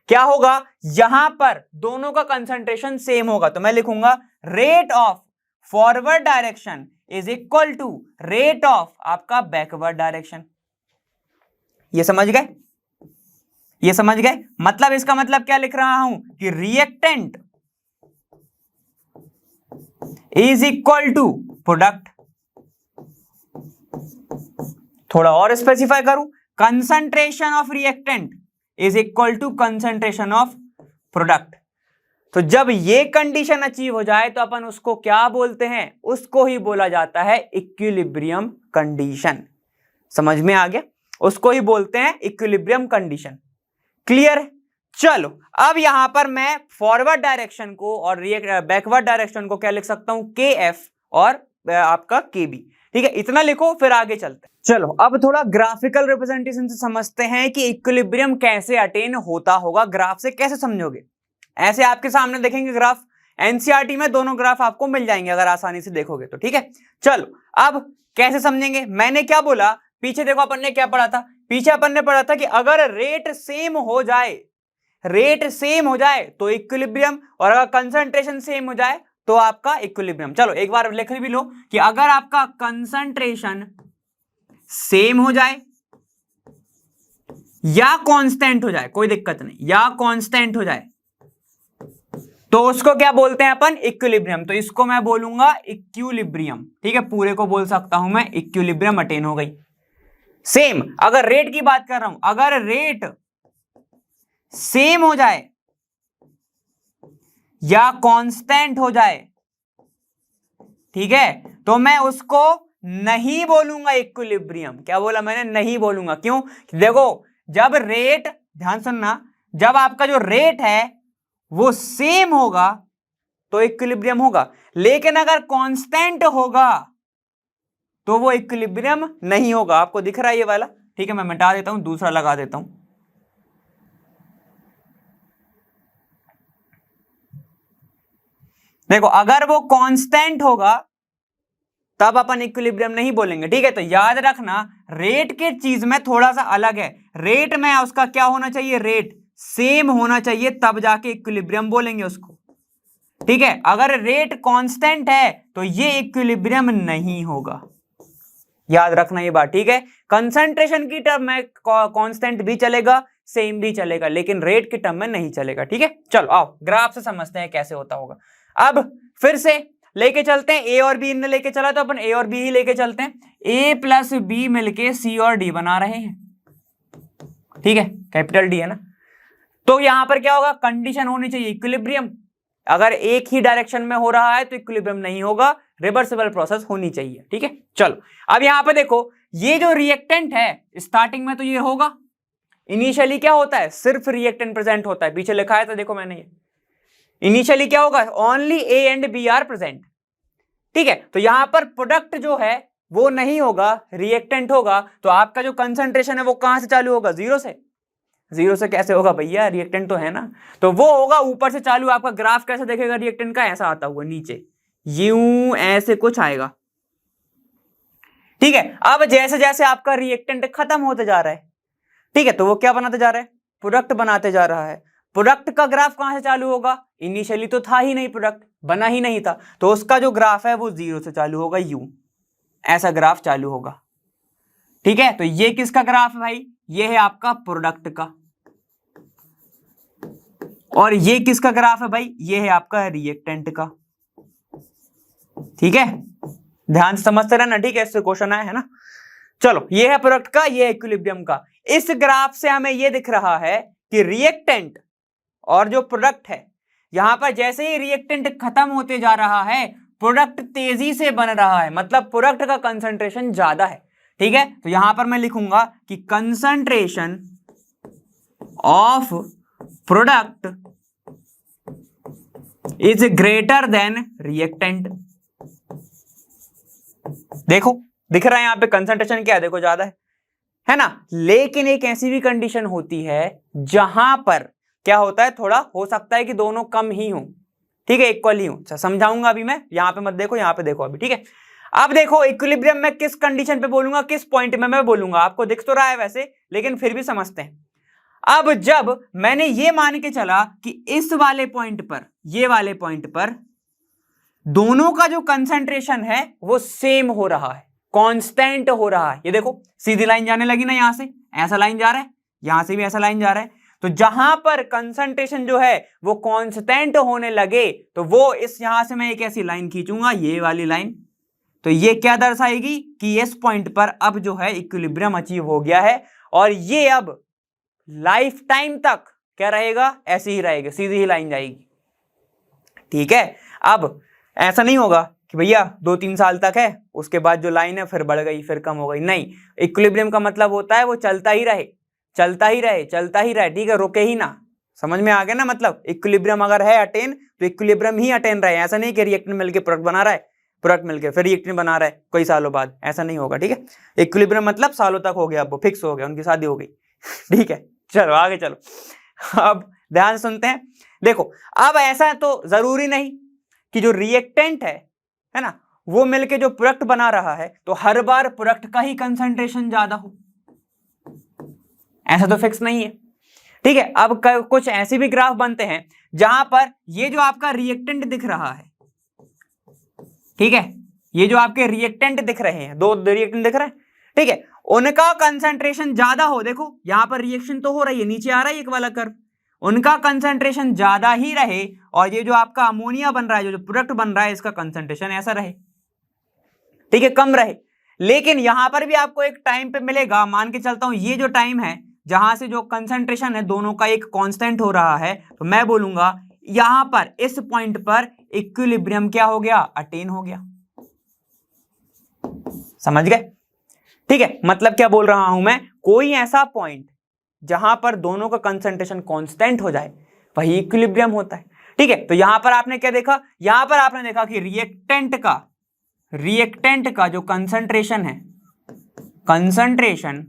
क्या होगा, यहां पर दोनों का कंसंट्रेशन सेम होगा, तो मैं लिखूंगा rate of forward direction is equal to rate of आपका बैकवर्ड डायरेक्शन। ये समझ गए। मतलब इसका मतलब क्या लिख रहा हूं कि reactant is equal to product. थोड़ा और स्पेसिफाई करूं, concentration of reactant is equal to concentration of product. तो जब ये कंडीशन अचीव हो जाए तो अपन उसको क्या बोलते हैं, उसको ही बोला जाता है इक्विलिब्रियम कंडीशन। समझ में आ गया, उसको ही बोलते हैं इक्विलिब्रियम कंडीशन। क्लियर है। चलो अब यहां पर मैं फॉरवर्ड डायरेक्शन को और बैकवर्ड डायरेक्शन को क्या लिख सकता हूं, के एफ और आपका के बी। ठीक है, इतना लिखो, फिर आगे चलते हैं। चलो अब थोड़ा ग्राफिकल रिप्रेजेंटेशन से समझते हैं कि इक्विलिब्रियम कैसे अटेन होता होगा। ग्राफ से कैसे समझोगे? ऐसे आपके सामने देखेंगे ग्राफ, एनसीईआरटी में दोनों ग्राफ आपको मिल जाएंगे अगर आसानी से देखोगे तो। ठीक है, चलो अब कैसे समझेंगे? मैंने क्या बोला, पीछे देखो अपन ने क्या पढ़ा था। पीछे अपन ने पढ़ा था कि अगर रेट सेम हो जाए, रेट सेम हो जाए तो इक्विलिब्रियम, और अगर कंसंट्रेशन सेम हो जाए तो आपका इक्विलिब्रियम। चलो एक बार लिख भी लो कि अगर आपका कंसंट्रेशन सेम हो जाए या कांस्टेंट हो जाए, कोई दिक्कत नहीं, या कांस्टेंट हो जाए, तो उसको क्या बोलते हैं अपन, इक्विलिब्रियम। तो इसको मैं बोलूंगा इक्विलिब्रियम। ठीक है, पूरे को बोल सकता हूं मैं इक्विलिब्रियम अटेन हो गई। सेम, अगर रेट की बात कर रहा हूं, अगर रेट सेम हो जाए या कांस्टेंट हो जाए, ठीक है, तो मैं उसको नहीं बोलूंगा इक्विलिब्रियम। क्या बोला मैंने? नहीं बोलूंगा। क्यों? देखो जब रेट, ध्यान सुनना, जब आपका जो रेट है वो सेम होगा तो इक्विलिब्रियम होगा, लेकिन अगर कांस्टेंट होगा तो वो इक्विलिब्रियम नहीं होगा। आपको दिख रहा है ये वाला? ठीक है, मैं मिटा देता हूं, दूसरा लगा देता हूं। देखो अगर वो कांस्टेंट होगा तब अपन इक्विलिब्रियम नहीं बोलेंगे। ठीक है, तो याद रखना रेट के चीज में थोड़ा सा अलग है। रेट में उसका क्या होना चाहिए, रेट सेम होना चाहिए, तब जाके इक्विलिब्रियम बोलेंगे उसको। ठीक है, अगर रेट कांस्टेंट है तो ये इक्विलिब्रियम नहीं होगा, याद रखना ये बात। ठीक है, कंसंट्रेशन की टर्म में कांस्टेंट भी चलेगा, सेम भी चलेगा, लेकिन रेट की टर्म में नहीं चलेगा। ठीक है, चलो आओ ग्राफ से समझते हैं कैसे होता होगा। अब फिर से लेके चलते हैं, ए और बी ने लेके चला तो अपन ए और बी ही लेके चलते हैं। ए प्लस बी मिलके सी और डी बना रहे हैं। ठीक है, कैपिटल डी है ना। तो यहां पर क्या होगा, कंडीशन होनी चाहिए इक्विलिब्रियम। अगर एक ही डायरेक्शन में हो रहा है तो इक्विलिब्रियम नहीं होगा, रिवर्सिबल प्रोसेस होनी चाहिए। ठीक है, चलो अब यहां पे देखो, ये जो रिएक्टेंट है स्टार्टिंग में तो ये होगा, इनिशियली क्या होता है, सिर्फ रिएक्टेंट प्रेजेंट होता है। पीछे लिखा है तो देखो मैंने ये, इनिशियली क्या होगा, only A and B are present. ठीक है, तो यहां पर प्रोडक्ट जो है वो नहीं होगा, रिएक्टेंट होगा। तो आपका जो कंसंट्रेशन है वो कहां से चालू होगा, जीरो से। जीरो से कैसे होगा भैया, रिएक्टेंट तो है ना, तो वो होगा ऊपर से चालू। आपका ग्राफ कैसे देखेगा रिएक्टेंट का, ऐसा आता हुआ नीचे, यूं ऐसे कुछ आएगा। ठीक है, अब जैसे जैसे आपका रिएक्टेंट खत्म होते जा रहा है, ठीक है, तो वो क्या बनाते जा रहा है, प्रोडक्ट बनाते जा रहा है। प्रोडक्ट का ग्राफ कहां से चालू होगा, इनिशियली तो था ही नहीं, प्रोडक्ट बना ही नहीं था, तो उसका जो ग्राफ है वो जीरो से चालू होगा, यूं ऐसा ग्राफ चालू होगा। ठीक है, तो ये किसका ग्राफ है भाई, ये है आपका प्रोडक्ट का, और ये किसका ग्राफ है भाई, ये है आपका रिएक्टेंट का। ठीक है, ध्यान से समझते रहना। ठीक है, इससे क्वेश्चन आया है ना। चलो ये है प्रोडक्ट का, ये है इक्विलिब्रियम का। इस ग्राफ से हमें ये दिख रहा है कि रिएक्टेंट और जो प्रोडक्ट है, यहां पर जैसे ही रिएक्टेंट खत्म होते जा रहा है प्रोडक्ट तेजी से बन रहा है, मतलब प्रोडक्ट का कंसंट्रेशन ज्यादा है। ठीक है, तो यहां पर मैं लिखूंगा कि concentration of product is greater than reactant. देखो दिख रहा है यहां पे कंसंट्रेशन क्या है, देखो ज्यादा है ना। लेकिन एक ऐसी भी कंडीशन होती है जहां पर क्या होता है, थोड़ा हो सकता है कि दोनों कम ही हो। ठीक है, इक्वल ही हो। अच्छा समझाऊंगा अभी मैं, यहां पे मत देखो, यहां पे देखो अभी। ठीक है, अब देखो इक्विलिब्रियम में किस कंडीशन पे बोलूंगा, किस पॉइंट में मैं बोलूंगा, आपको दिख तो रहा है वैसे, लेकिन फिर भी समझते हैं। अब जब मैंने ये मान के चला कि इस वाले पॉइंट पर, ये वाले पॉइंट पर दोनों का जो कंसंट्रेशन है वो सेम हो रहा है, कांस्टेंट हो रहा है। ये देखो सीधी लाइन जाने लगी ना, यहां से ऐसा लाइन जा रहा है, यहां से भी ऐसा लाइन जा रहा है। तो जहां पर कंसंट्रेशन जो है वो कांस्टेंट होने लगे तो वो इस यहां से मैं एक ऐसी लाइन खींचूंगा, ये वाली लाइन, तो ये क्या दर्शाएगी कि इस पॉइंट पर अब जो है इक्विलिब्रियम अचीव हो गया है, और ये अब लाइफ टाइम तक क्या रहेगा, ऐसी ही रहेगा, सीधी ही लाइन जाएगी। ठीक है, अब ऐसा नहीं होगा कि भैया 2-3 साल तक है, उसके बाद जो लाइन है फिर बढ़ गई, फिर कम हो गई, नहीं। इक्विलिब्रियम का मतलब होता है वो चलता ही रहे, चलता ही रहे, चलता ही रहे। ठीक है, रुके ही ना, समझ में आ गया ना, मतलब इक्विलिब्रियम अगर है अटेन तो इक्विलिब्रियम ही अटेन रहे, ऐसा नहीं कि रिएक्टेंट मिलके प्रोडक्ट बना रहा है, प्रोडक्ट मिलके फिर रिएक्टेंट बना रहा है कई सालों बाद, ऐसा नहीं होगा। ठीक है, इक्विलिब्रियम मतलब सालों तक हो गया, अब वो फिक्स हो गया, उनकी शादी हो गई। ठीक है, चलो आगे चलो। अब ध्यान सुनते हैं, देखो अब ऐसा तो जरूरी नहीं कि जो रिएक्टेंट है ना, वो मिलके जो प्रोडक्ट बना रहा है तो हर बार प्रोडक्ट का ही कंसंट्रेशन ज्यादा हो, ऐसा तो फिक्स नहीं है। ठीक है, अब कुछ ऐसे भी ग्राफ बनते हैं जहां पर ये जो आपका रिएक्टेंट दिख रहा है, ठीक है, ये जो आपके रिएक्टेंट दिख रहे हैं, दो रिएक्टेंट दिख रहे हैं, ठीक है, उनका कंसंट्रेशन ज्यादा हो, देखो यहां पर रिएक्शन तो हो रही है, नीचे आ रहा है एक वाला कर्व, उनका कंसंट्रेशन ज्यादा ही रहे और ये जो आपका अमोनिया बन रहा है, जो प्रोडक्ट बन रहा है, इसका कंसंट्रेशन ऐसा रहे, ठीक है, कम रहे। लेकिन यहां पर भी आपको एक टाइम पे मिलेगा, मान के चलता हूं ये जो टाइम है जहां से जो कंसंट्रेशन है दोनों का एक कांस्टेंट हो रहा है, तो मैं बोलूंगा यहां पर इस पॉइंट पर इक्विलिब्रियम क्या हो गया, अटेन हो गया। समझ गए? ठीक है, मतलब क्या बोल रहा हूं मैं, कोई ऐसा पॉइंट जहां पर दोनों का कंसंट्रेशन कांस्टेंट हो जाए वही इक्विलिब्रियम होता है। ठीक है, तो यहां पर आपने क्या देखा, यहां पर आपने देखा कि रिएक्टेंट का जो कंसंट्रेशन है, concentration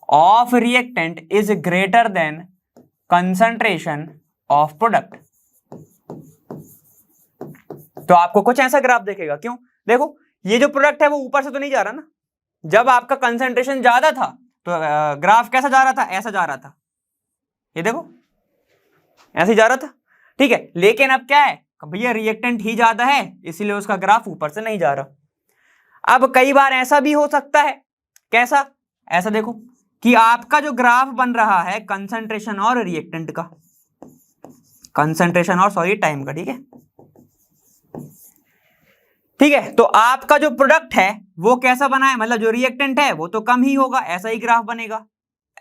of reactant is greater than concentration of product. तो आपको कुछ ऐसा ग्राफ देखेगा, क्यों, देखो ये जो प्रोडक्ट है वो ऊपर से तो नहीं जा रहा ना, जब आपका कंसंट्रेशन ज्यादा था तो ग्राफ कैसा जा रहा था, ऐसा जा रहा था, ये देखो ऐसे जा रहा था। ठीक है, लेकिन अब क्या है, भैया रिएक्टेंट ही ज्यादा है इसीलिए उसका ग्राफ ऊपर से नहीं जा रहा। अब कई बार ऐसा भी हो सकता है, कैसा, ऐसा देखो कि आपका जो ग्राफ बन रहा है कंसंट्रेशन और रिएक्टेंट का, कंसंट्रेशन और सॉरी टाइम का, ठीक है, ठीक है, तो आपका जो प्रोडक्ट है वो कैसा बना है, मतलब जो रिएक्टेंट है वो तो कम ही होगा, ऐसा ही ग्राफ बनेगा,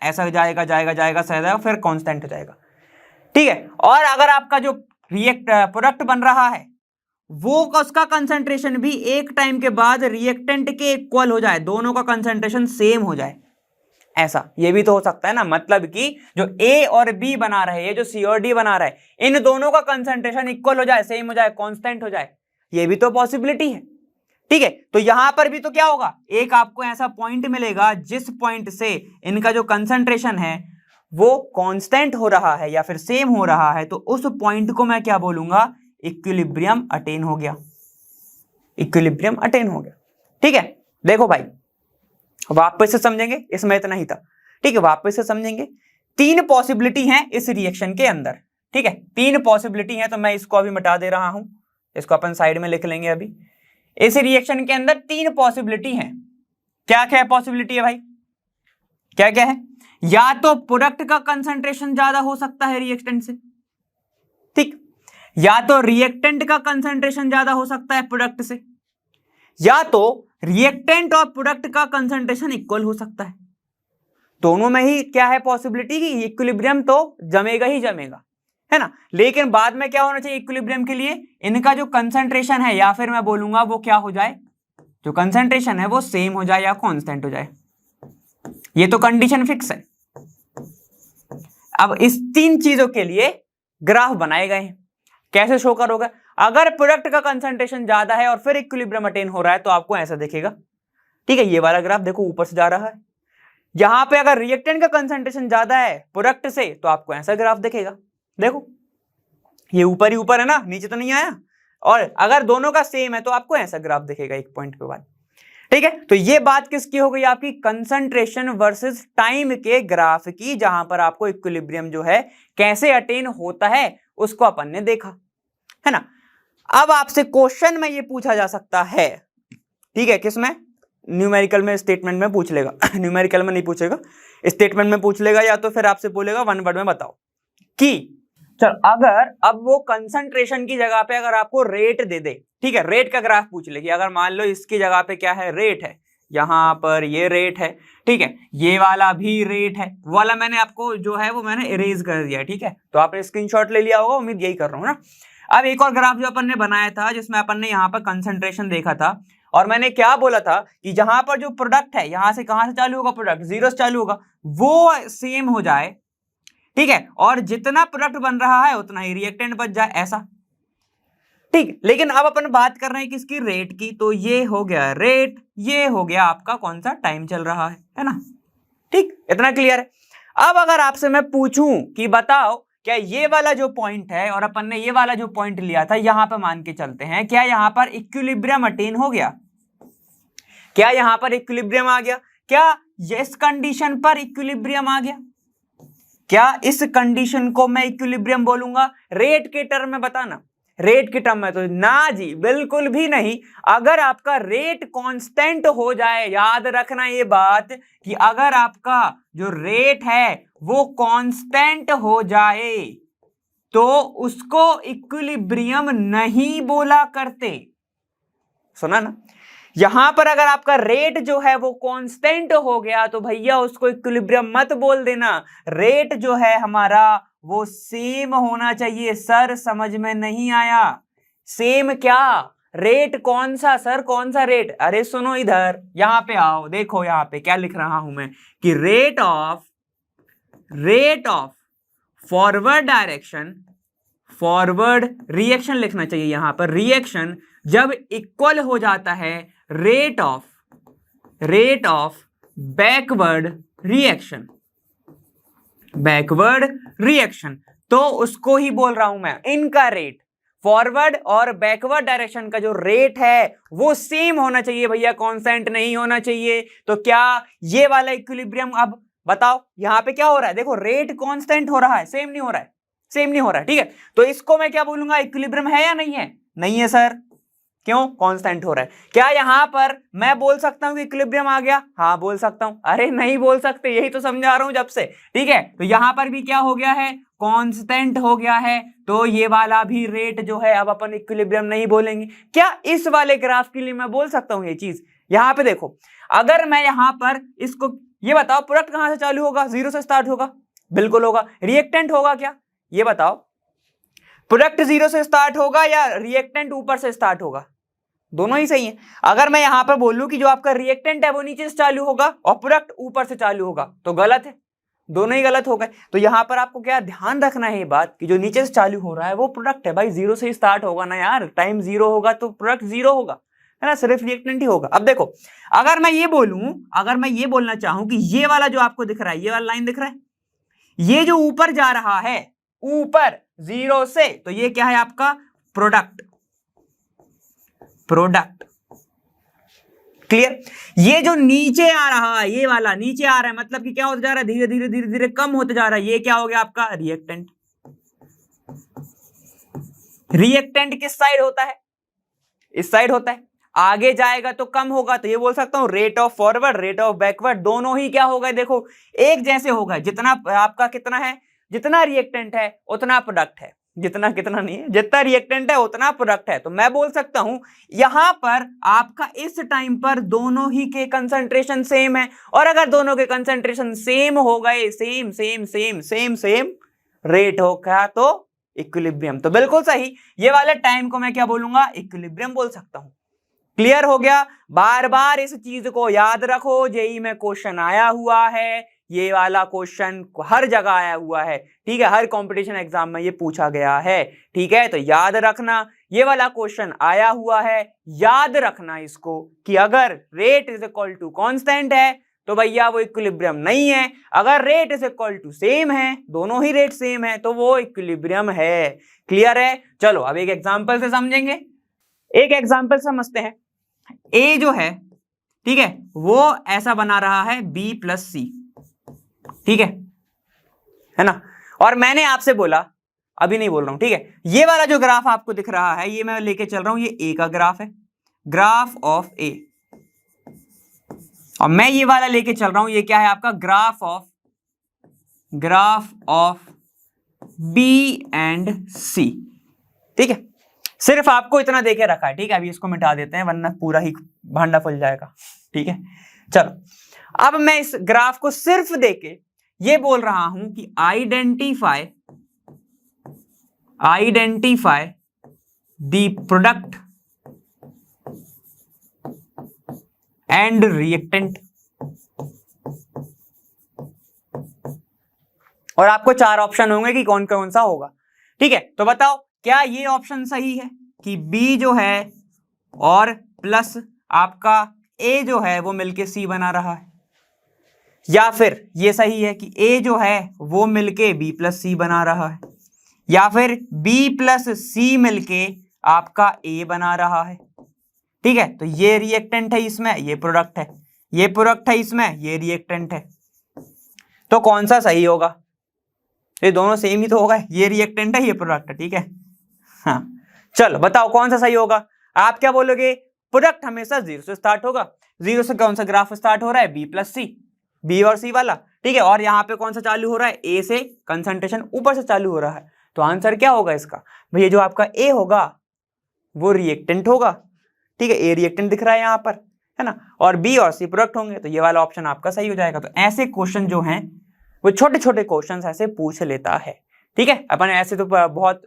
ऐसा जाएगा जाएगा जाएगा जाएगा फिर कांस्टेंट हो जाएगा। ठीक है, और अगर आपका जो प्रोडक्ट बन रहा है वो उसका कंसंट्रेशन भी एक टाइम के बाद रिएक्टेंट के इक्वल हो जाए, दोनों का कंसंट्रेशन सेम हो जाए, ऐसा ये भी तो हो सकता है ना, मतलब कि जो ए और बी बना रहे हैं, जो सी और डी बना रहा है, इन दोनों का कंसंट्रेशन इक्वल हो जाए, सेम हो जाए, कांस्टेंट हो जाए, ये भी तो पॉसिबिलिटी है। ठीक है, तो यहां पर भी तो क्या होगा, एक आपको ऐसा पॉइंट मिलेगा जिस पॉइंट से इनका जो कंसंट्रेशन है वो कांस्टेंट हो रहा है या फिर सेम हो रहा है, तो उस पॉइंट को मैं क्या बोलूंगा, इक्विलिब्रियम अटेन हो गया, इक्विलिब्रियम अटेन हो गया। ठीक है, देखो भाई वापस से समझेंगे, इसमें इतना ही था। ठीक है, वापस से समझेंगे, तीन पॉसिबिलिटी हैं इस रिएक्शन के अंदर। ठीक है, तीन पॉसिबिलिटी हैं, तो मैं इसको अभी मिटा दे रहा हूं, इसको अपन साइड में लिख लेंगे। अभी इस रिएक्शन के अंदर तीन पॉसिबिलिटी हैं, क्या क्या पॉसिबिलिटी है भाई, क्या क्या है, या तो प्रोडक्ट का कंसंट्रेशन ज्यादा हो सकता है रिएक्टेंट से, ठीक, या तो रिएक्टेंट का कंसंट्रेशन ज्यादा हो सकता है प्रोडक्ट से, या तो रिएक्टेंट और प्रोडक्ट का कंसंट्रेशन इक्वल हो सकता है। दोनों में ही क्या है पॉसिबिलिटी की इक्विलिब्रियम तो जमेगा ही जमेगा, है ना, लेकिन बाद में क्या होना चाहिए इक्विलिब्रियम के लिए, इनका जो कंसंट्रेशन है या फिर मैं बोलूंगा वो क्या हो जाए, जो कंसंट्रेशन है वो सेम हो जाए या कांस्टेंट हो जाए, ये तो कंडीशन फिक्स है। अब इस तीन चीजों के लिए ग्राफ बनाए गए हैं, कैसे शो करोगे, अगर प्रोडक्ट का कंसंट्रेशन ज्यादा है और फिर इक्विलिब्रियम अटेन हो रहा है तो आपको ऐसा दिखेगा। ठीक है, ये वाला ग्राफ देखो ऊपर से जा रहा है, यहां पे अगर रिएक्टेंट का कंसंट्रेशन ज्यादा है प्रोडक्ट से तो आपको ऐसा ग्राफ दिखेगा, देखो ये ऊपर ही ऊपर है ना, नीचे तो नहीं आया, और अगर दोनों का सेम है तो आपको ऐसा ग्राफ दिखेगा एक पॉइंट के बाद। ठीक है, तो ये बात किसकी हो गई, आपकी कंसंट्रेशन वर्सेस टाइम के ग्राफ की, जहां पर आपको इक्विलिब्रियम जो है कैसे अटेन होता है उसको अपन ने देखा, है ना। अब आपसे क्वेश्चन में ये पूछा जा सकता है, ठीक है, किसमें, न्यूमेरिकल में, स्टेटमेंट में पूछ लेगा न्यूमेरिकल में नहीं पूछेगा, स्टेटमेंट में पूछ लेगा, या तो फिर आपसे बोलेगा वन वर्ड में बताओ कि चल अगर अब वो कंसंट्रेशन की जगह पे अगर आपको रेट दे दे, ठीक है, रेट का ग्राफ पूछ ले कि अगर मान लो इसकी जगह पे क्या है, रेट है, यहां पर ये रेट है, ठीक है, ये वाला भी रेट है, वो वाला मैंने आपको जो है वो मैंने इरेज कर दिया, ठीक है, तो आपने स्क्रीनशॉट ले लिया होगा, उम्मीद यही कर रहा हूं ना। अब एक और ग्राफ जो अपन ने बनाया था जिसमें अपन ने यहाँ पर कंसंट्रेशन देखा था, और मैंने क्या बोला था कि जहां पर जो प्रोडक्ट है, यहां से कहां से चालू होगा प्रोडक्ट, जीरो से चालू होगा, वो सेम हो जाए, ठीक है, और जितना प्रोडक्ट बन रहा है उतना ही रिएक्टेंट बच जाए, ऐसा। ठीक, लेकिन अब अपन बात कर रहे हैं किसकी, रेट की। तो ये हो गया रेट, ये हो गया आपका कौन सा टाइम चल रहा है ना। ठीक, इतना क्लियर है। अब अगर आपसे मैं पूछूं कि बताओ क्या ये वाला जो पॉइंट है और अपन ने ये वाला जो पॉइंट लिया था, यहां पर मान के चलते हैं, क्या यहां पर इक्विलिब्रियम अटेन हो गया? क्या यहां पर इक्विलिब्रियम आ गया? क्या इस कंडीशन पर इक्विलिब्रियम आ गया? क्या इस कंडीशन को मैं इक्विलिब्रियम बोलूंगा? रेट के टर्म में बताना, रेट के टर्म में तो ना जी, बिल्कुल भी नहीं। अगर आपका रेट कांस्टेंट हो जाए, याद रखना ये बात कि अगर आपका जो रेट है वो कांस्टेंट हो जाए तो उसको इक्विलिब्रियम नहीं बोला करते। सुना ना, यहां पर अगर आपका रेट जो है वो कांस्टेंट हो गया तो भैया उसको इक्विलिब्रियम मत बोल देना। रेट जो है हमारा वो सेम होना चाहिए। सर समझ में नहीं आया? सेम क्या? रेट कौन सा सर, कौन सा रेट? अरे सुनो इधर, यहां पे आओ, देखो यहां पे क्या लिख रहा हूं मैं कि rate of forward direction, forward reaction लिखना चाहिए यहां पर, रिएक्शन जब इक्वल हो जाता है रेट ऑफ बैकवर्ड रिएक्शन, तो उसको ही बोल रहा हूं मैं। इनका रेट, फॉरवर्ड और बैकवर्ड डायरेक्शन का जो रेट है वो सेम होना चाहिए भैया, कांस्टेंट नहीं होना चाहिए। तो क्या ये वाला इक्विलिब्रियम, अब बताओ यहां पे क्या हो रहा है? देखो रेट कांस्टेंट हो रहा है, सेम नहीं हो रहा है, सेम नहीं हो रहा है। ठीक है, तो इसको मैं क्या बोलूंगा, इक्विलिब्रियम है या नहीं है? नहीं है सर। क्यों? कांस्टेंट हो रहा है। क्या यहां पर मैं बोल सकता हूं कि इक्विलिब्रियम आ गया? हाँ बोल सकता हूं। अरे नहीं बोल सकते, यही तो समझा रहा हूं जब से। ठीक है, तो यहां पर भी क्या हो गया है, कांस्टेंट हो गया है, तो ये वाला भी रेट जो है अब अपन इक्विलिब्रियम नहीं बोलेंगे। क्या इस वाले ग्राफ के लिए मैं बोल सकता हूं ये चीज? यहां पे देखो, अगर मैं यहां पर इसको, ये बताओ प्रोडक्ट कहां से चालू होगा? जीरो से स्टार्ट होगा, बिल्कुल होगा। रिएक्टेंट होगा क्या? ये बताओ, प्रोडक्ट जीरो से स्टार्ट होगा या रिएक्टेंट ऊपर से स्टार्ट होगा? दोनों ही सही है। अगर मैं यहां पर बोलूं कि जो आपका रिएक्टेंट है वो नीचे से चालू होगा और प्रोडक्ट ऊपर से चालू होगा, तो गलत है, दोनों ही गलत हो गए। तो यहां पर आपको क्या ध्यान रखना है, ये बात कि जो नीचे से चालू हो रहा है वो प्रोडक्ट है भाई, जीरो से ही स्टार्ट होगा ना यार। टाइम जीरो होगा तो प्रोडक्ट जीरो होगा, है ना, सिर्फ रिएक्टेंट ही होगा। अब देखो, अगर मैं ये बोलूं, अगर मैं ये बोलना चाहूं कि ये वाला जो आपको दिख रहा है, ये वाला लाइन दिख रहा है, ये जो ऊपर जा रहा है, ऊपर जीरो से, तो ये क्या है आपका प्रोडक्ट। क्लियर? ये जो नीचे आ रहा है, ये वाला नीचे आ रहा है, मतलब कि क्या होता जा रहा है, धीरे धीरे धीरे धीरे कम होते जा रहा है, ये क्या हो गया आपका रिएक्टेंट। रिएक्टेंट किस साइड होता है? इस साइड होता है। आगे जाएगा तो कम होगा, तो ये बोल सकता हूं rate of forward, rate of backward दोनों ही क्या होगा, देखो एक जैसे होगा। जितना आपका कितना है, जितना रिएक्टेंट है उतना प्रोडक्ट है, जितना कितना नहीं है, जितना रिएक्टेंट है उतना प्रोडक्ट है। तो मैं बोल सकता हूं यहां पर आपका इस टाइम पर दोनों ही के कंसंट्रेशन सेम है, और अगर दोनों के कंसंट्रेशन सेम हो गए, same same same same same rate होगा, तो इक्विलिब्रियम। तो बिल्कुल सही, ये वाले टाइम को मैं क्या बोलूंगा, इक्विलिब्रियम बोल सकता हूं। क्लियर हो गया? बार बार इस चीज को याद रखो, जेईई में क्वेश्चन आया हुआ है, ये वाला क्वेश्चन हर जगह आया हुआ है। ठीक है, हर कंपटीशन एग्जाम में ये पूछा गया है। ठीक है, तो याद रखना ये वाला क्वेश्चन आया हुआ है, याद रखना इसको कि अगर rate is equal to constant है तो भैया वो इक्विलिब्रियम नहीं है। अगर rate is equal to same है, दोनों ही रेट सेम है, तो वो इक्विलिब्रियम है। क्लियर है? चलो अब एक एग्जांपल से समझेंगे, एक एग्जांपल समझते हैं। ए जो है, ठीक है, वो ऐसा बना रहा है बी प्लस सी, ठीक है ना, और मैंने आपसे बोला, अभी नहीं बोल रहा हूं, ठीक है, ये वाला जो ग्राफ आपको दिख रहा है, ये मैं लेके चल रहा हूं, ये ए का ग्राफ है, ग्राफ ऑफ ए, और मैं ये वाला लेके चल रहा हूं, ये क्या है आपका ग्राफ ऑफ बी एंड सी। ठीक है, सिर्फ आपको इतना देके रखा है। ठीक है, अभी इसको मिटा देते हैं वरना पूरा ही भांडा फुल जाएगा। ठीक है, चलो अब मैं इस ग्राफ को सिर्फ देके ये बोल रहा हूं कि identify the product and reactant. और आपको 4 ऑप्शन होंगे कि कौन कौन सा होगा। ठीक है, तो बताओ क्या ये ऑप्शन सही है कि बी जो है और प्लस आपका ए जो है वो मिलके सी बना रहा है, या फिर ये सही है कि ए जो है वो मिलके बी प्लस सी बना रहा है, या फिर बी प्लस सी मिलके आपका ए बना रहा है। ठीक है, तो ये रिएक्टेंट है इसमें, ये प्रोडक्ट है, ये प्रोडक्ट है इसमें, ये रिएक्टेंट है, तो कौन सा सही होगा? ये दोनों सेम ही तो होगा, ये रिएक्टेंट है, ये प्रोडक्ट है। ठीक है, हाँ चलो बताओ कौन सा सही होगा। आप क्या बोलोगे? प्रोडक्ट हमेशा 0 से स्टार्ट होगा। 0 से कौन सा ग्राफ स्टार्ट हो रहा है? बी प्लस सी, बी और सी वाला। ठीक है, और यहाँ पे कौन सा चालू हो रहा है? ए से कंसंट्रेशन ऊपर से चालू हो रहा है, तो आंसर क्या होगा इसका? भैया जो आपका ए होगा वो रिएक्टेंट होगा। ठीक है, ए रिएक्टेंट दिख रहा है यहाँ पर, है ना, और बी और सी प्रोडक्ट होंगे, तो ये वाला ऑप्शन आपका सही हो जाएगा। तो ऐसे क्वेश्चन जो हैं वो छोटे छोटे क्वेश्चन ऐसे पूछ लेता है। ठीक है, अपन ऐसे तो बहुत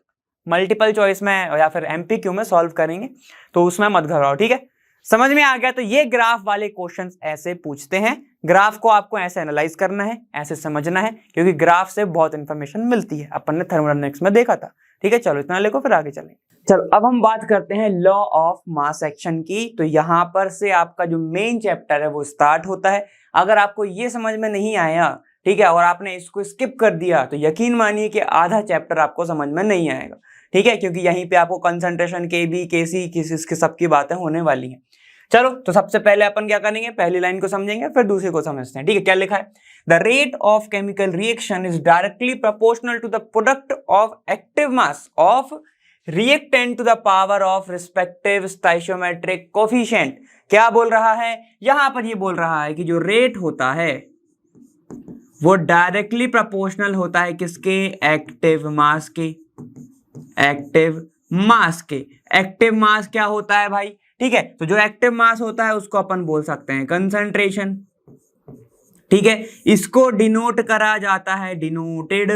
मल्टीपल चॉइस में या फिर एमपीक्यू में सॉल्व करेंगे, तो उसमें मत घबराओ। ठीक है, समझ में आ गया? तो ये ग्राफ वाले क्वेश्चंस ऐसे पूछते हैं। ग्राफ को आपको ऐसे एनालाइज करना है, ऐसे समझना है, क्योंकि ग्राफ से बहुत इंफॉर्मेशन मिलती है, अपन ने थर्मोडायनेमिक्स में देखा था। ठीक है, चलो इतना लेको फिर आगे चलेंगे। चलो अब हम बात करते हैं लॉ ऑफ मास एक्शन की। तो यहाँ पर से आपका जो मेन चैप्टर है वो स्टार्ट होता है। अगर आपको ये समझ में नहीं आया, ठीक है, और आपने इसको स्किप कर दिया, तो यकीन मानिए कि आधा चैप्टर आपको समझ में नहीं आएगा। ठीक है, क्योंकि यहीं पे आपको कंसंट्रेशन के बी के सी किसके सबकी बातें होने वाली हैं। चलो तो सबसे पहले अपन क्या करेंगे, पहली लाइन को समझेंगे फिर दूसरे को समझते हैं। ठीक है, क्या लिखा है? The rate of chemical reaction is directly proportional to the product of active mass of reactant to the power of respective stoichiometric coefficient. क्या बोल रहा है यहां पर? ये बोल रहा है कि जो रेट होता है वो डायरेक्टली प्रोपोर्शनल होता है किसके? एक्टिव मास के। एक्टिव मास के। एक्टिव मास क्या होता है भाई? ठीक है, तो जो एक्टिव मास होता है उसको अपन बोल सकते हैं कंसंट्रेशन। ठीक है, इसको डिनोट करा जाता है, डिनोटेड,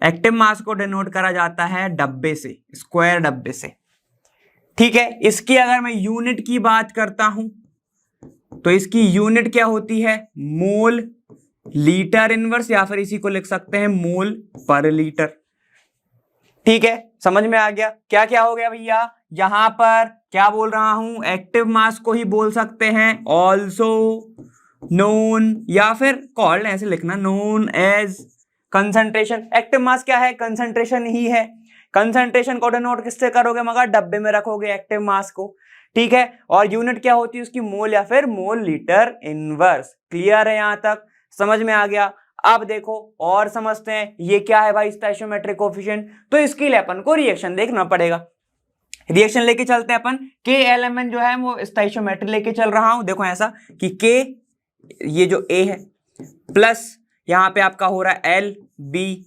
एक्टिव मास को डिनोट करा जाता है डब्बे से, स्क्वायर डब्बे से। ठीक है, इसकी अगर मैं यूनिट की बात करता हूं तो इसकी यूनिट क्या होती है? मोल लीटर इनवर्स, या फिर इसी को लिख सकते हैं मोल पर लीटर। ठीक है, समझ में आ गया? क्या क्या हो गया भैया? यहां पर क्या बोल रहा हूं? एक्टिव मास को ही बोल सकते हैं ऑल्सो नोन, या फिर कॉल्ड, ऐसे लिखना, known as concentration. Active mass क्या है? कंसंट्रेशन ही है। कंसंट्रेशन को डिनोट किससे करोगे? मगर डब्बे में रखोगे एक्टिव मास को। ठीक है, और यूनिट क्या होती है उसकी? मोल या फिर मोल लीटर इनवर्स। क्लियर है यहां तक? समझ में आ गया? अब देखो और समझते हैं, ये क्या है भाई? स्टोइचियोमेट्रिक कोफिशिएंट। तो इसके लिए अपन को रिएक्शन देखना पड़ेगा। रिएक्शन लेके चलते हैं अपन। के एलिमेंट जो है वो स्टोइचियोमेट्रिक लेके चल रहा हूं। देखो ऐसा कि के, ये जो ए है, प्लस यहां पे आपका हो रहा है एल बी,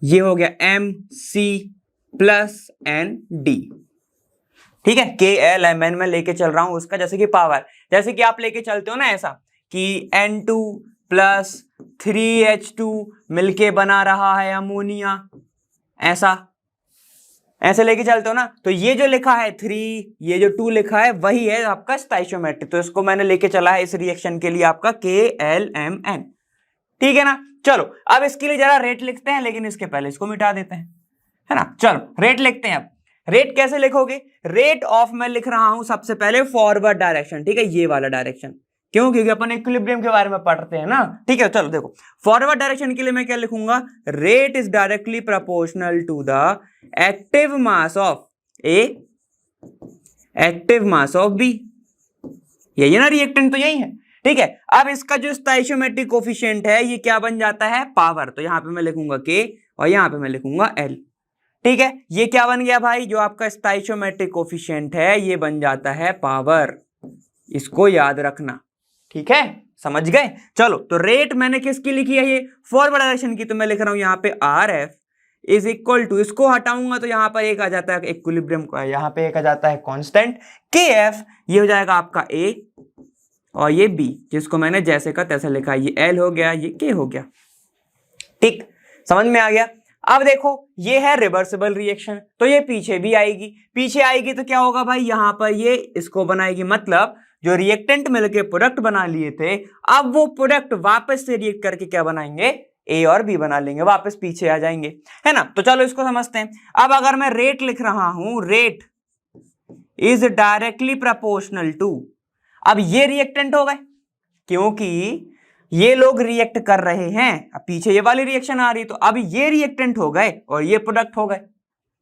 ये हो गया M C plus N D. ठीक है, के एल एम एन में लेके चल रहा हूं उसका, जैसे कि पावर, जैसे कि आप लेके चलते हो ना ऐसा कि N2 प्लस 3H2 मिलके बना रहा है अमोनिया, ऐसा ऐसे लेके चलते हो ना। तो ये जो लिखा है 3, ये जो 2 लिखा है, वही है आपका स्टोइचियोमेट्रिक। तो इसको मैंने लेके चला है इस रिएक्शन के लिए आपका KLMN। ठीक है ना। चलो अब इसके लिए जरा रेट लिखते हैं, लेकिन इसके पहले इसको मिटा देते हैं, है ना। चलो रेट लिखते हैं। अब रेट कैसे लिखोगे? रेट ऑफ मैं लिख रहा हूं सबसे पहले फॉरवर्ड डायरेक्शन। ठीक है, ये वाला डायरेक्शन। क्यों? क्योंकि अपन इक्विलिब्रियम के बारे में पढ़ते हैं ना। ठीक है, चलो देखो फॉरवर्ड डायरेक्शन के लिए मैं क्या लिखूंगा? Rate is directly proportional to the active mass of A, active mass of B. यही है ना, रिएक्टेंट तो यही है। ठीक है, अब इसका जो स्टोइचियोमेट्रिक कोफिशिएंट है ये क्या बन जाता है? पावर। तो यहां पे मैं लिखूंगा के और यहां पे मैं लिखूंगा एल। ठीक है, ये क्या बन गया भाई? जो आपका स्टोइचियोमेट्रिक कोफिशिएंट है ये बन जाता है पावर। इसको याद रखना, ठीक है, समझ गए। चलो तो रेट मैंने किसकी लिखी है? ये फॉरवर्ड डायरेक्शन की। तो मैं लिख रहा हूं यहाँ पे R F is equal to, इसको हटाऊंगा तो यहाँ पर एक आ जाता है इक्विलिब्रियम का, यहाँ पे एक आ जाता है कांस्टेंट के एफ। ये हो जाएगा आपका ए और ये बी, जिसको मैंने जैसे का तैसे लिखा। ये एल हो गया, ये के हो गया। ठीक, समझ में आ गया। अब देखो ये है रिवर्सिबल रिएक्शन, तो ये पीछे भी आएगी। पीछे आएगी तो क्या होगा भाई? यहां पर ये इसको बनाएगी, मतलब जो रिएक्टेंट मिलके प्रोडक्ट बना लिए थे, अब वो प्रोडक्ट वापस से रिएक्ट करके क्या बनाएंगे? ए और बी बना लेंगे, वापस पीछे आ जाएंगे, है ना। तो चलो इसको समझते हैं। अब अगर मैं रेट लिख रहा हूं, rate is directly proportional to, अब ये रिएक्टेंट हो गए क्योंकि ये लोग रिएक्ट कर रहे हैं, अब पीछे ये वाली रिएक्शन आ रही, तो अब ये रिएक्टेंट हो गए और ये प्रोडक्ट हो गए।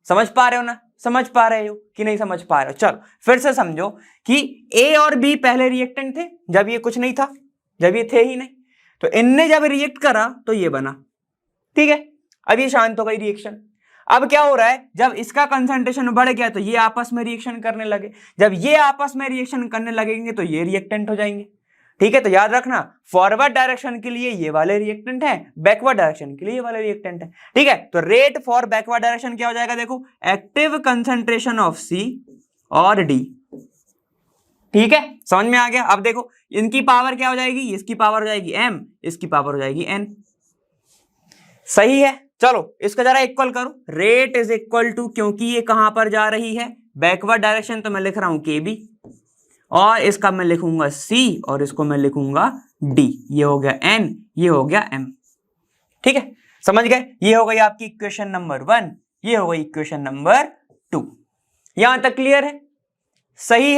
समझ पा रहे हो ना, समझ पा रहे हो कि नहीं समझ पा रहे हो? चलो फिर से समझो कि ए और बी पहले रिएक्टेंट थे जब ये कुछ नहीं था, जब ये थे ही नहीं, तो इनने जब रिएक्ट करा तो ये बना, ठीक है। अब ये शांत हो गई रिएक्शन। अब क्या हो रहा है, जब इसका कंसंट्रेशन बढ़ गया तो ये आपस में रिएक्शन करने लगे, जब ये आपस में रिएक्शन करने लगेंगे तो ये रिएक्टेंट हो जाएंगे, ठीक है। तो याद रखना, फॉरवर्ड डायरेक्शन के लिए ये वाले रिएक्टेंट है, बैकवर्ड डायरेक्शन के लिए ये वाले रिएक्टेंट है, ठीक है। तो रेट फॉर बैकवर्ड डायरेक्शन क्या हो जाएगा, देखो, एक्टिव कंसंट्रेशन ऑफ सी और डी, ठीक है, समझ में आ गया। अब देखो इनकी पावर क्या हो जाएगी, इसकी पावर हो जाएगी m, इसकी पावर हो जाएगी n, सही है। चलो इसका जरा इक्वल करो, रेट इज इक्वल टू, क्योंकि ये कहां पर जा रही है, बैकवर्ड डायरेक्शन, तो मैं लिख रहा हूं KB, और इसका मैं लिखूंगा C और इसको मैं लिखूंगा D, ये हो गया N, ये हो गया M, ठीक है, समझ गए। ये हो गई आपकी इक्वेशन नंबर 1, ये हो गई इक्वेशन नंबर 2। यहां तक क्लियर है, सही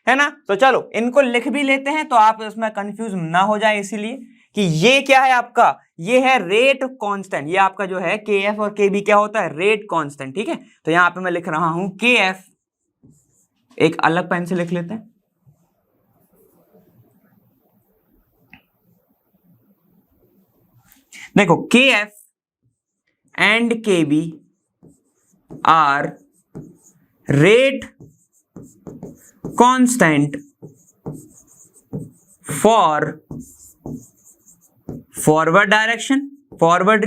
है ना। तो चलो इनको लिख भी लेते हैं तो आप इसमें कंफ्यूज ना हो जाए, इसीलिए कि ये क्या है आपका, ये है रेट कांस्टेंट, ये आपका जो है KF और KB क्या होता है, रेट कांस्टेंट, ठीक है। तो यहां पे मैं लिख रहा हूं KF, एक अलग पेन से लिख लेते हैं, देखो KF and KB are rate constant for forward direction, forward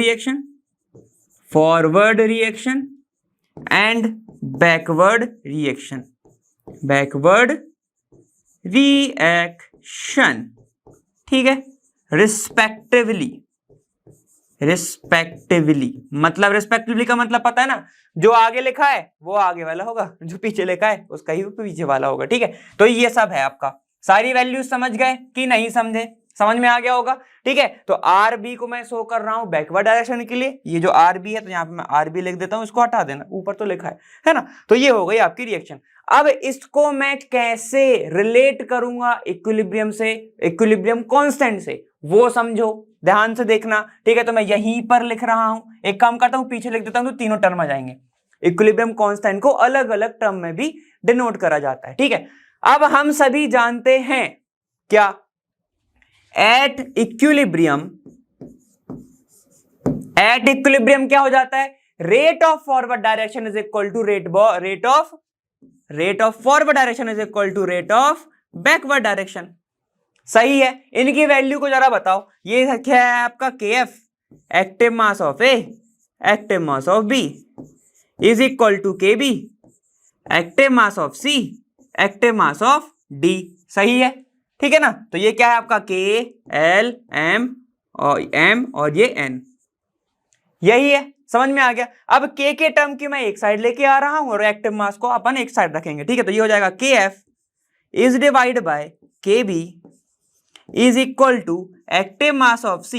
reaction and backward reaction, ठीक है, रिस्पेक्टिवली, मतलब रिस्पेक्टिवली का मतलब पता है ना, जो आगे लिखा है वो आगे वाला होगा, जो पीछे लिखा है उसका ही पीछे वाला होगा, ठीक है। तो ये सब है आपका, सारी वैल्यूज समझ गए कि नहीं समझे, समझ में आ गया होगा, ठीक है। तो RB को मैं शो कर रहा हूं बैकवर्ड डायरेक्शन के लिए, ये जो RB है तो यहाँ पे मैं RB लिख देता हूं, इसको हटा देना, ऊपर तो लिखा है ना। तो ये हो गई आपकी रिएक्शन। अब इसको मैं कैसे रिलेट करूंगा इक्विलिब्रियम से, इक्विलिब्रियम कांस्टेंट से, वो समझो, ध्यान से देखना, ठीक है। तो मैं यहीं पर लिख रहा हूं, एक काम करता हूं पीछे लिख देता हूं, तो तीनों टर्म आ जाएंगे। इक्विलिब्रियम कांस्टेंट को अलग अलग टर्म में भी डिनोट करा जाता है, ठीक है। अब हम सभी जानते हैं क्या, एट इक्विलिब्रियम क्या हो जाता है, rate of forward direction is equal to rate of forward direction is equal to rate of backward direction, सही है। इनकी वैल्यू को जरा बताओ, ये क्या है आपका KF, active mass of A, active mass of B is equal to KB, active mass of C, active mass of D, सही है, ठीक है ना। तो ये क्या है आपका K, L, M और ये N, यही है, समझ में आ गया। अब K के टर्म की मैं एक साइड लेके आ रहा हूं और एक्टिव मास को अपन एक साइड रखेंगे, ठीक है। तो ये हो जाएगा KF is divide by KB is equal to active mass of C,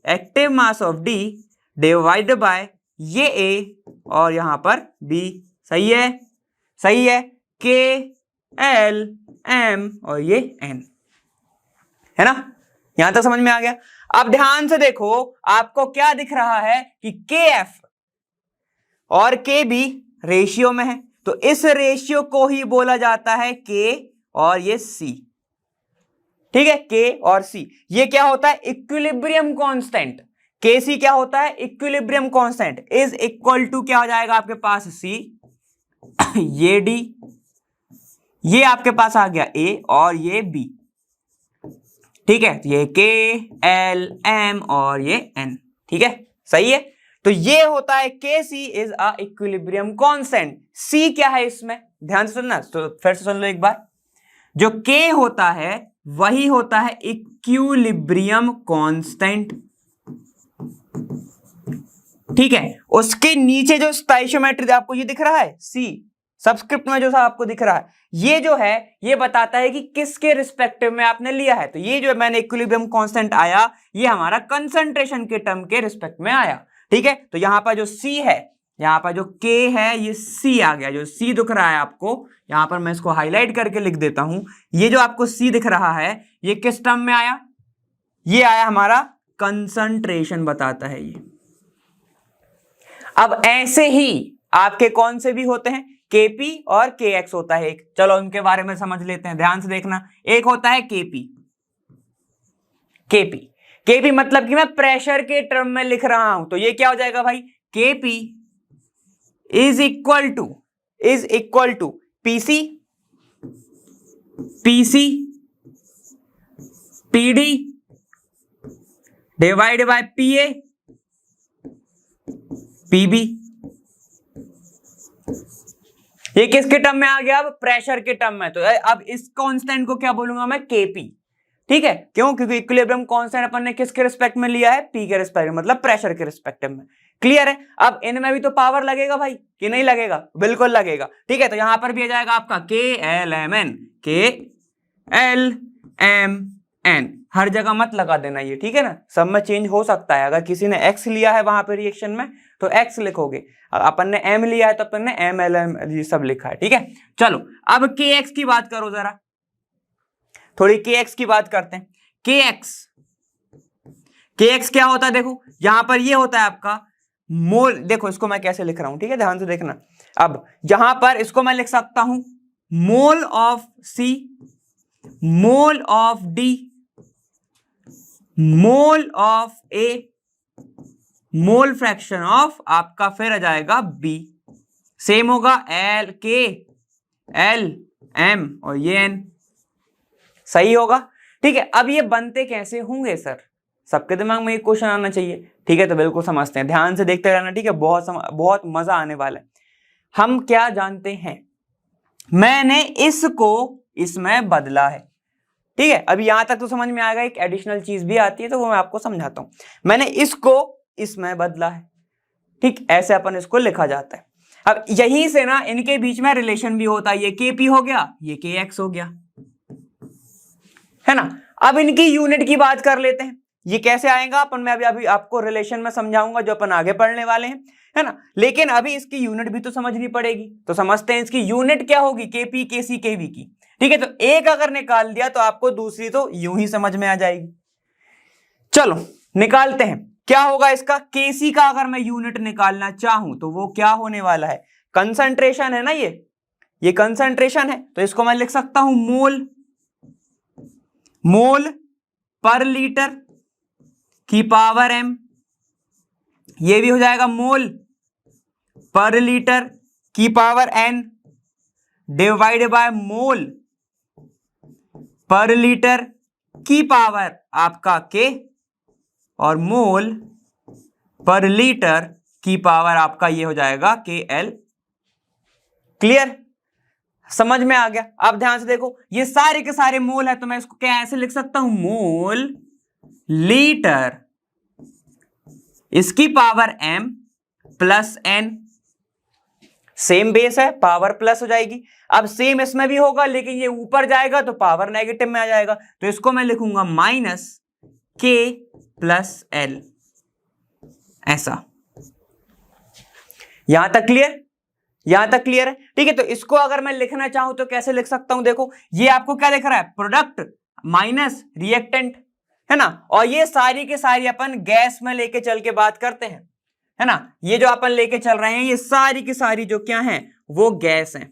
active mass of D divide by ये A और यहां पर B, सही है, K, L, M और ये N, है ना। यहां तक समझ में आ गया। अब ध्यान से देखो, आपको क्या दिख रहा है कि KF और KB रेशियो में है, तो इस रेशियो को ही बोला जाता है K और ये C, ठीक है, K और C। ये क्या होता है, इक्विलिब्रियम कांस्टेंट। KC क्या होता है, equilibrium constant is equal to क्या हो जाएगा आपके पास C, ये D, ये आपके पास आ गया A और ये B, ठीक है। ये K, L, M और ये N, ठीक है, सही है। तो ये होता है KC is a equilibrium constant. C क्या है इसमें, ध्यान से सुनना, तो फिर से सुन लो एक बार, जो K होता है वही होता है इक्विलिब्रियम कांस्टेंट, ठीक है। उसके नीचे जो स्टोइचियोमेट्री आपको ये दिख रहा है C, सबस्क्रिप्ट में जो सा आपको दिख रहा है ये जो है ये बताता है कि किसके रिस्पेक्टिव में आपने लिया है। तो ये जो मैंने इक्विलिब्रियम कांस्टेंट आया ये हमारा कंसंट्रेशन के टर्म के रिस्पेक्ट में आया। ठीक है, तो यहां पर जो C है, यहां पर जो K है ये C आ गया। जो C दिख रहा है आपको यहां पर मैं इसको हाईलाइट करके लिख देता हूं। ये जो आपको C दिख रहा है ये किस टर्म में आया? ये आया हमारा कंसंट्रेशन बताता है ये। अब ऐसे ही आपके कौन से भी होते हैं, Kp और Kx होता है एक। चलो उनके बारे में समझ लेते हैं, ध्यान से देखना। एक होता है Kp। Kp मतलब कि मैं प्रेशर के टर्म में लिख रहा हूं, तो ये क्या हो जाएगा भाई? Kp is equal to Pc Pd divide by Pa Pb। ये किसके टर्म में आ गया? अब प्रेशर के टर्म में। तो अब इस कांस्टेंट को क्या बोलूंगा मैं? Kp। ठीक है, क्यों? क्योंकि इक्विलिब्रियम कांस्टेंट अपन ने किसके रिस्पेक्ट में लिया है? P के रिस्पेक्ट में, मतलब प्रेशर के रिस्पेक्टिव में। क्लियर है? अब इनमें भी तो पावर लगेगा भाई, कि नहीं लगेगा? बिल्कुल लगेगा। ठीक है, तो यहां पर भी आ जाएगा आपका KLMN। हर जगह मत लगा देना ये, ठीक है ना, सब में चेंज हो सकता है। अगर किसी ने X लिया है वहां पे रिएक्शन में तो X लिखोगे, अपन ने M लिया है तो अपन ने MLM ये सब लिखा है। ठीक है, चलो अब KX की बात करो जरा, थोड़ी KX की बात करते हैं। KX क्या होता है? देखो यहां पर ये होता है आपका मोल। देखो इसको मैं कैसे लिख रहा हूं, ठीक है, ध्यान से देखना। अब यहां पर इसको मैं लिख सकता हूं mole of C, mole of D, mole of A, mole fraction of आपका फिर आ जाएगा B। सेम होगा K L M और ये N। सही होगा? ठीक है, अब ये बनते कैसे होंगे सर? सबके दिमाग में एक क्वेश्चन आना चाहिए। ठीक है, तो बिल्कुल समझते हैं, ध्यान से देखते रहना। ठीक है, बहुत मजा आने वाला है। हम क्या जानते हैं, मैंने इसको इसमें बदला है। ठीक है, अभी यहां तक तो समझ में आएगा। एक एडिशनल चीज भी आती है तो वो मैं आपको समझाता हूं। मैंने इसको इसमें बदला है। ठीक, ऐसे अपन इसको लिखा जाता है। अब यहीं से ना इनके बीच में रिलेशन भी होता है। ये Kp हो गया, ये Kx हो गया, है ना। अब इनकी यूनिट की बात कर लेते हैं। ये कैसे आएगा अपन, मैं अभी आपको रिलेशन में समझाऊंगा जो अपन आगे पढ़ने वाले हैं, है ना। लेकिन अभी इसकी यूनिट भी तो समझनी पड़ेगी, तो समझते हैं इसकी यूनिट क्या होगी, Kp Kc Kv की। ठीक है, तो एक अगर निकाल दिया तो आपको दूसरी तो यूं ही समझ में आ जाएगी। चलो निकालते हैं, क्या होगा इसका? Kc का अगर मैं यूनिट निकालना चाहूं तो वो क्या होने वाला है? कंसंट्रेशन है ना, ये कंसंट्रेशन है, तो इसको मैं लिख सकता हूं मोल पर लीटर की पावर m। ये भी हो जाएगा मोल पर लीटर की power n divide by mole per litre की पावर आपका K और मोल पर लीटर की पावर आपका ये हो जाएगा KL। क्लियर? समझ में आ गया? अब ध्यान से देखो, ये सारे के सारे मोल है, तो मैं इसको क्या ऐसे लिख सकता हूं? मोल लीटर इसकी power m plus n। Same base है, पावर प्लस हो जाएगी। अब सेम इसमें भी होगा, लेकिन ये ऊपर जाएगा तो पावर नेगेटिव में आ जाएगा, तो इसको मैं लिखूंगा माइनस K प्लस L। ऐसा, यहां तक क्लियर? यहां तक क्लियर है? ठीक है, तो इसको अगर मैं लिखना चाहूं तो कैसे लिख सकता हूं? देखो ये आपको क्या दिख रहा है? प्रोडक्ट माइनस रिएक्टेंट, है ना। और ये सारी के सारी अपन गैस में लेके चल के बात करते हैं, है ना। ये जो अपन लेके चल रहे हैं ये सारी की सारी जो क्या है, वो गैस है,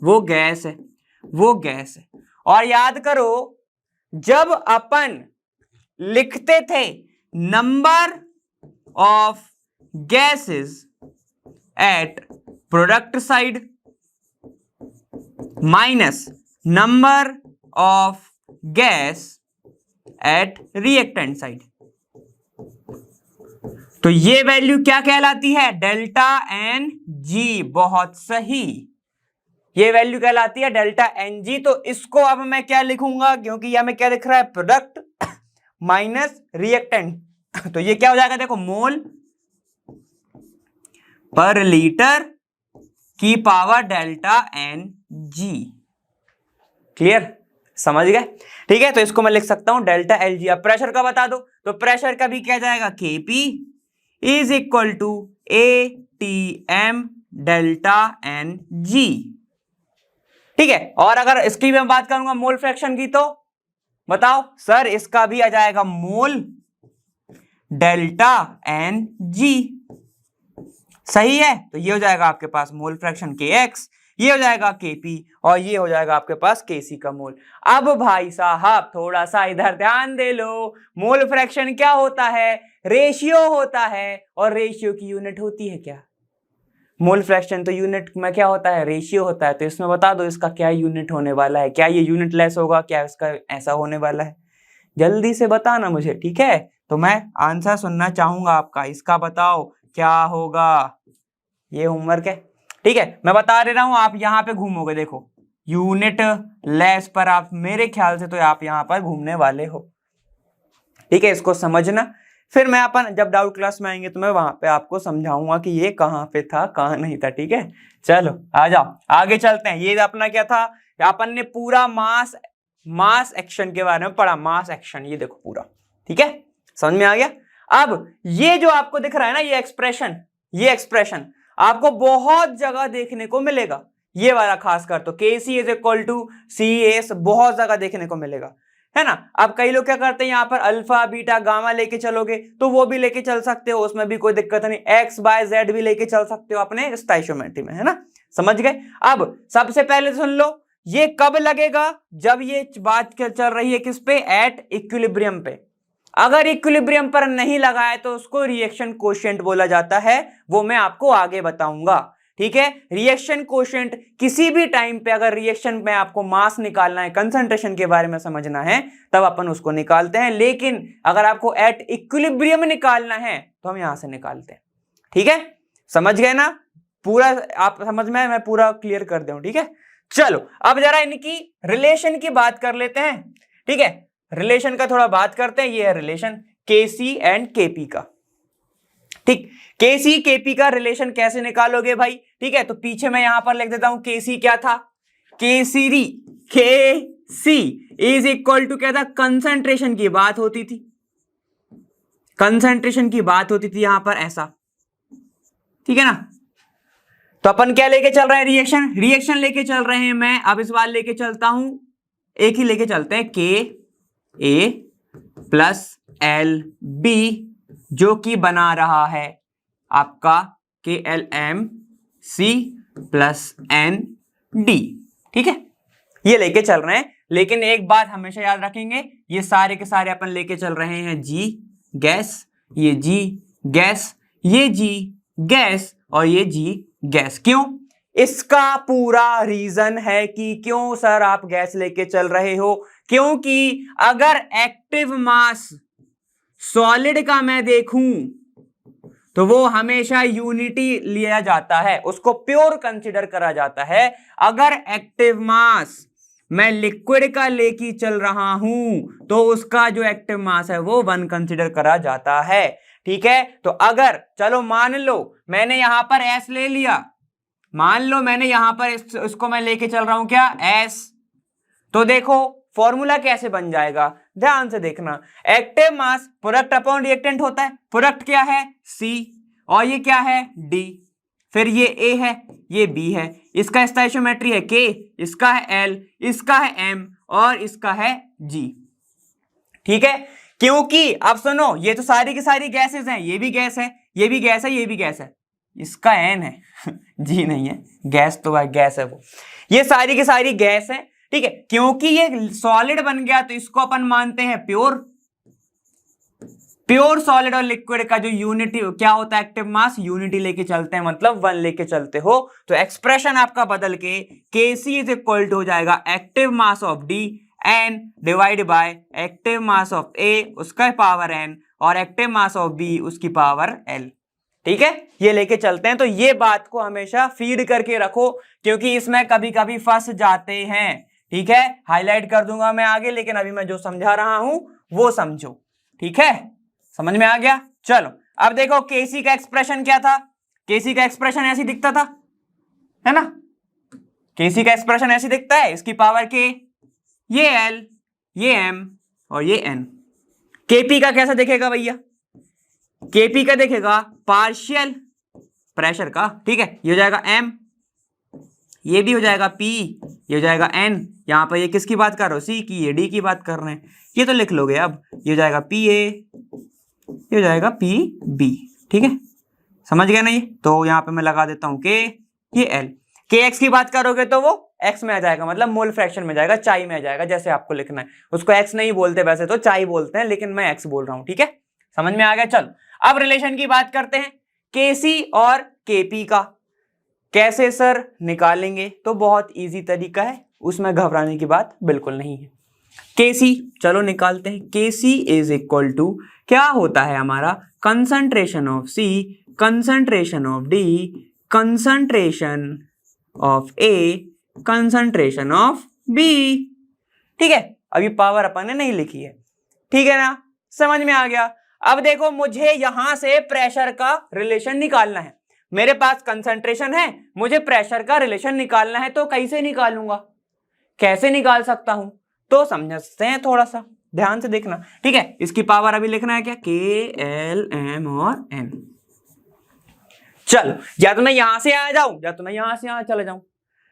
वो गैस है, वो गैस है। और याद करो जब अपन लिखते थे number of gases at product side minus number of gas at reactant side, तो ये वैल्यू क्या कहलाती है? Delta N G. बहुत सही, ये वैल्यू कहलाती है डेल्टा एन जी। तो इसको अब मैं क्या लिखूंगा, क्योंकि यहां में क्या दिख रहा है? प्रोडक्ट माइनस रिएक्टेंट, तो ये क्या हो जाएगा? देखो मोल पर लीटर की power delta N G. Clear, समझ गए? ठीक है, तो इसको मैं लिख सकता हूं डेल्टा एल जी। अब प्रेशर का बता दो, तो प्रेशर का भी क्या जाएगा, K P is equal to A T M delta N G. ठीक है, और अगर इसकी भी मैं बात करूंगा मोल फ्रैक्शन की, तो बताओ सर इसका भी आ जाएगा मोल डेल्टा एन जी। सही है, तो ये हो जाएगा आपके पास मोल फ्रैक्शन के एक्स, ये हो जाएगा केपी, और ये हो जाएगा आपके पास केसी का मोल। अब भाई साहब थोड़ा सा इधर ध्यान दे लो, मोल फ्रैक्शन क्या होता है, रेशियो होता है, और रेशियो की यूनिट होती है क्या, मोल फ्रैक्शन तो यूनिट में क्या होता है, रेशियो होता है। तो इसमें बता दो इसका क्या यूनिट होने वाला है, क्या ये यूनिट लेस होगा, क्या इसका ऐसा होने वाला है, जल्दी से बताना मुझे, ठीक है? तो मैं आंसर सुनना चाहूंगा आपका, इसका बताओ क्या होगा। ये होमवर्क है, ठीक है, मैं बता दे रहा हूं, आप यहां पे घूमोगे, देखो यूनिट लेस पर आप मेरे ख्याल से तो आप यहां पर घूमने वाले हो, ठीक है? इसको समझना, फिर मैं अपन जब डाउट क्लास में आएंगे तो मैं वहां पे आपको समझाऊंगा कि ये कहां पे था कहां नहीं था, ठीक है? चलो आ जाओ आगे चलते हैं। ये अपना क्या था, अपन ने पूरा मास एक्शन के बारे में पढ़ा, मास एक्शन, ये देखो पूरा, ठीक है, समझ में आ गया? अब ये जो आपको दिख रहा है ना, ये एक्सप्रेशन आपको बहुत जगह देखने को मिलेगा, ये वाला खासकर तो K C is equal to C S बहुत जगह देखने को मिलेगा, है ना? अब कई लोग क्या करते हैं, यहाँ पर अल्फा बीटा गामा लेके चलोगे तो वो भी लेके चल सकते हो, उसमें भी कोई दिक्कत नहीं, एक्स बाय जेड भी लेके चल सकते हो अपने स्टोइचियोमेट्री में, है ना? समझ गए? अब सबसे पहले सुन लो, ये कब लगेगा, जब ये बात चल रही है किस पे, एट इक्विलिब्रियम पे। अगर इक्विलिब्रियम पर नहीं लगा है तो उसको रिएक्शन कोशिएंट बोला जाता है, वो मैं आपको आगे बताऊंगा, ठीक है? रिएक्शन कोशिएंट किसी भी टाइम पे अगर रिएक्शन में आपको मास निकालना है, कंसंट्रेशन के बारे में समझना है, तब अपन उसको निकालते हैं, लेकिन अगर आपको एट इक्विलिब्रियम निकालना है तो हम यहां से निकालते हैं, ठीक है? समझ गए ना? पूरा आप समझ में, मैं पूरा क्लियर कर दूं, ठीक है? चलो अब जरा इनकी रिलेशन की बात कर लेते हैं, ठीक है? रिलेशन का थोड़ा बात करते हैं, ये है रिलेशन केसी एंड केपी का, ठीक? केसी केपी का रिलेशन कैसे निकालोगे भाई, ठीक है? तो पीछे मैं यहां पर लिख देता हूं, केसी क्या था, केसी इज इक्वल टू क्या था, कंसंट्रेशन की बात होती थी, कंसंट्रेशन की बात होती थी यहां पर ऐसा, ठीक है ना? तो अपन क्या लेके चल रहे हैं, रिएक्शन लेके चल रहे हैं। मैं अब इस बार लेके चलता हूं, एक ही लेके चलते हैं, के ए प्लस एल बी, जो कि बना रहा है आपका K L M C plus N D, ठीक है? ये लेके चल रहे हैं, लेकिन एक बात हमेशा याद रखेंगे, ये सारे के सारे अपन लेके चल रहे हैं जी गैस, ये जी गैस, ये जी गैस, और ये जी गैस। क्यों? इसका पूरा रीजन है कि क्यों सर आप गैस लेके चल रहे हो, क्योंकि अगर एक्टिव मास सॉलिड का मैं देखूं तो वो हमेशा यूनिटी लिया जाता है, उसको प्योर कंसीडर करा जाता है। अगर एक्टिव मास मैं लिक्विड का लेके चल रहा हूं तो उसका जो एक्टिव मास है वो 1 कंसीडर करा जाता है, ठीक है? तो अगर चलो मान लो मैंने यहां पर एस ले लिया, मान लो मैंने यहां पर इसको मैं लेके चल रहा हूं क्या, एस, तो देखो फॉर्मूला कैसे बन जाएगा, ध्यान से देखना, active mass product upon reactant होता है, प्रोडक्ट क्या है C, और ये क्या है D, फिर ये A है, ये B है, इसका स्टोइचियोमेट्री है K, इसका है L, इसका है M, और इसका है G, ठीक है? क्योंकि अब सुनो, ये तो सारी की सारी गैसेस हैं, ये भी गैस है, ये भी गैस है, ये भी गैस है, इसका N है G नहीं है, गैस तो गैस है वो, ये सारी की सारी गैस है, ठीक है? क्योंकि ये सॉलिड बन गया तो इसको अपन मानते हैं प्योर सॉलिड, और लिक्विड का जो यूनिटी क्या होता है, एक्टिव मास, यूनिटी लेके चलते हैं, मतलब 1 लेके चलते हो, तो एक्सप्रेशन आपका बदल के Kc इज इक्वल टू हो जाएगा active mass of D n divide by active mass of A उसका पावर n, और एक्टिव मास ऑफ B उसकी पावर L, ठीक है? ये लेके चलते हैं। तो ये बात को हमेशा फीड करके रखो, क्योंकि इसमें कभी कभी फंस जाते हैं, ठीक है? हाईलाइट कर दूंगा मैं आगे, लेकिन अभी मैं जो समझा रहा हूं वो समझो, ठीक है? समझ में आ गया? चलो अब देखो केसी का एक्सप्रेशन क्या था, केसी का एक्सप्रेशन ऐसे दिखता था, है ना। केसी का एक्सप्रेशन ऐसे दिखता है, इसकी पावर के, ये एल, ये एम और ये एन। केपी का कैसा दिखेगा भैया, केपी का देखेगा पार्शियल प्रेशर का, ठीक है। ये हो जाएगा एम, ये भी हो जाएगा पी, ये हो जाएगा एन। यहां पर ये किसकी बात कर रहे हो, सी की, ये डी की बात कर रहे हैं, ये तो लिख लोगे अब। ये हो जाएगा पी ए, ये हो जाएगा पी बी, ठीक है, समझ गया ना ये। तो यहां पे मैं लगा देता हूं के, ये एल। के एक्स की बात करोगे तो वो एक्स में आ जाएगा, मतलब मोल फ्रैक्शन में जाएगा, चाई में आ जाएगा, जैसे आपको लिखना है। उसको एक्स नहीं बोलते वैसे तो, चाई बोलते हैं, लेकिन मैं एक्स बोल रहा हूं, ठीक है, समझ में आ गया। चलो अब रिलेशन की बात करते हैं, केसी और केपी का। कैसे सर निकालेंगे, तो बहुत इजी तरीका है, उसमें घबराने की बात बिल्कुल नहीं है। केसी चलो निकालते हैं। केसी इज इक्वल टू क्या होता है हमारा, concentration of C, concentration of D, concentration of A, concentration of B, ठीक है। अभी पावर अपन ने नहीं लिखी है, ठीक है ना, समझ में आ गया। अब देखो मुझे यहां से प्रेशर का रिलेशन निकालना है, मेरे पास कंसंट्रेशन है, मुझे प्रेशर का रिलेशन निकालना है, तो कैसे निकालूंगा, कैसे निकाल सकता हूं, तो समझते हैं, थोड़ा सा ध्यान से देखना, ठीक है। इसकी पावर अभी लिखना है क्या, के एल एम और एन। चलो या तो मैं यहां से आ जाऊं या तो मैं यहां से यहां चला जाऊं,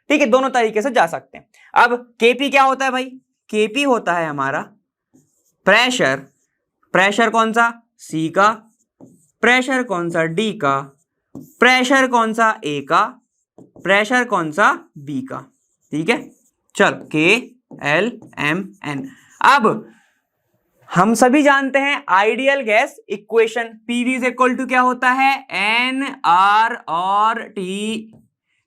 ठीक है, दोनों तरीके से जा सकते हैं। अब केपी क्या होता है भाई, केपी होता है हमारा प्रेशर, प्रेशर कौन सा, सी का, प्रेशर कौन सा, डी का, प्रेशर कौन सा, ए का, प्रेशर कौन सा, बी का, ठीक है। चलो के एल एम एन। अब हम सभी जानते हैं ideal gas equation, PV is equal to क्या होता है, एन आर और टी,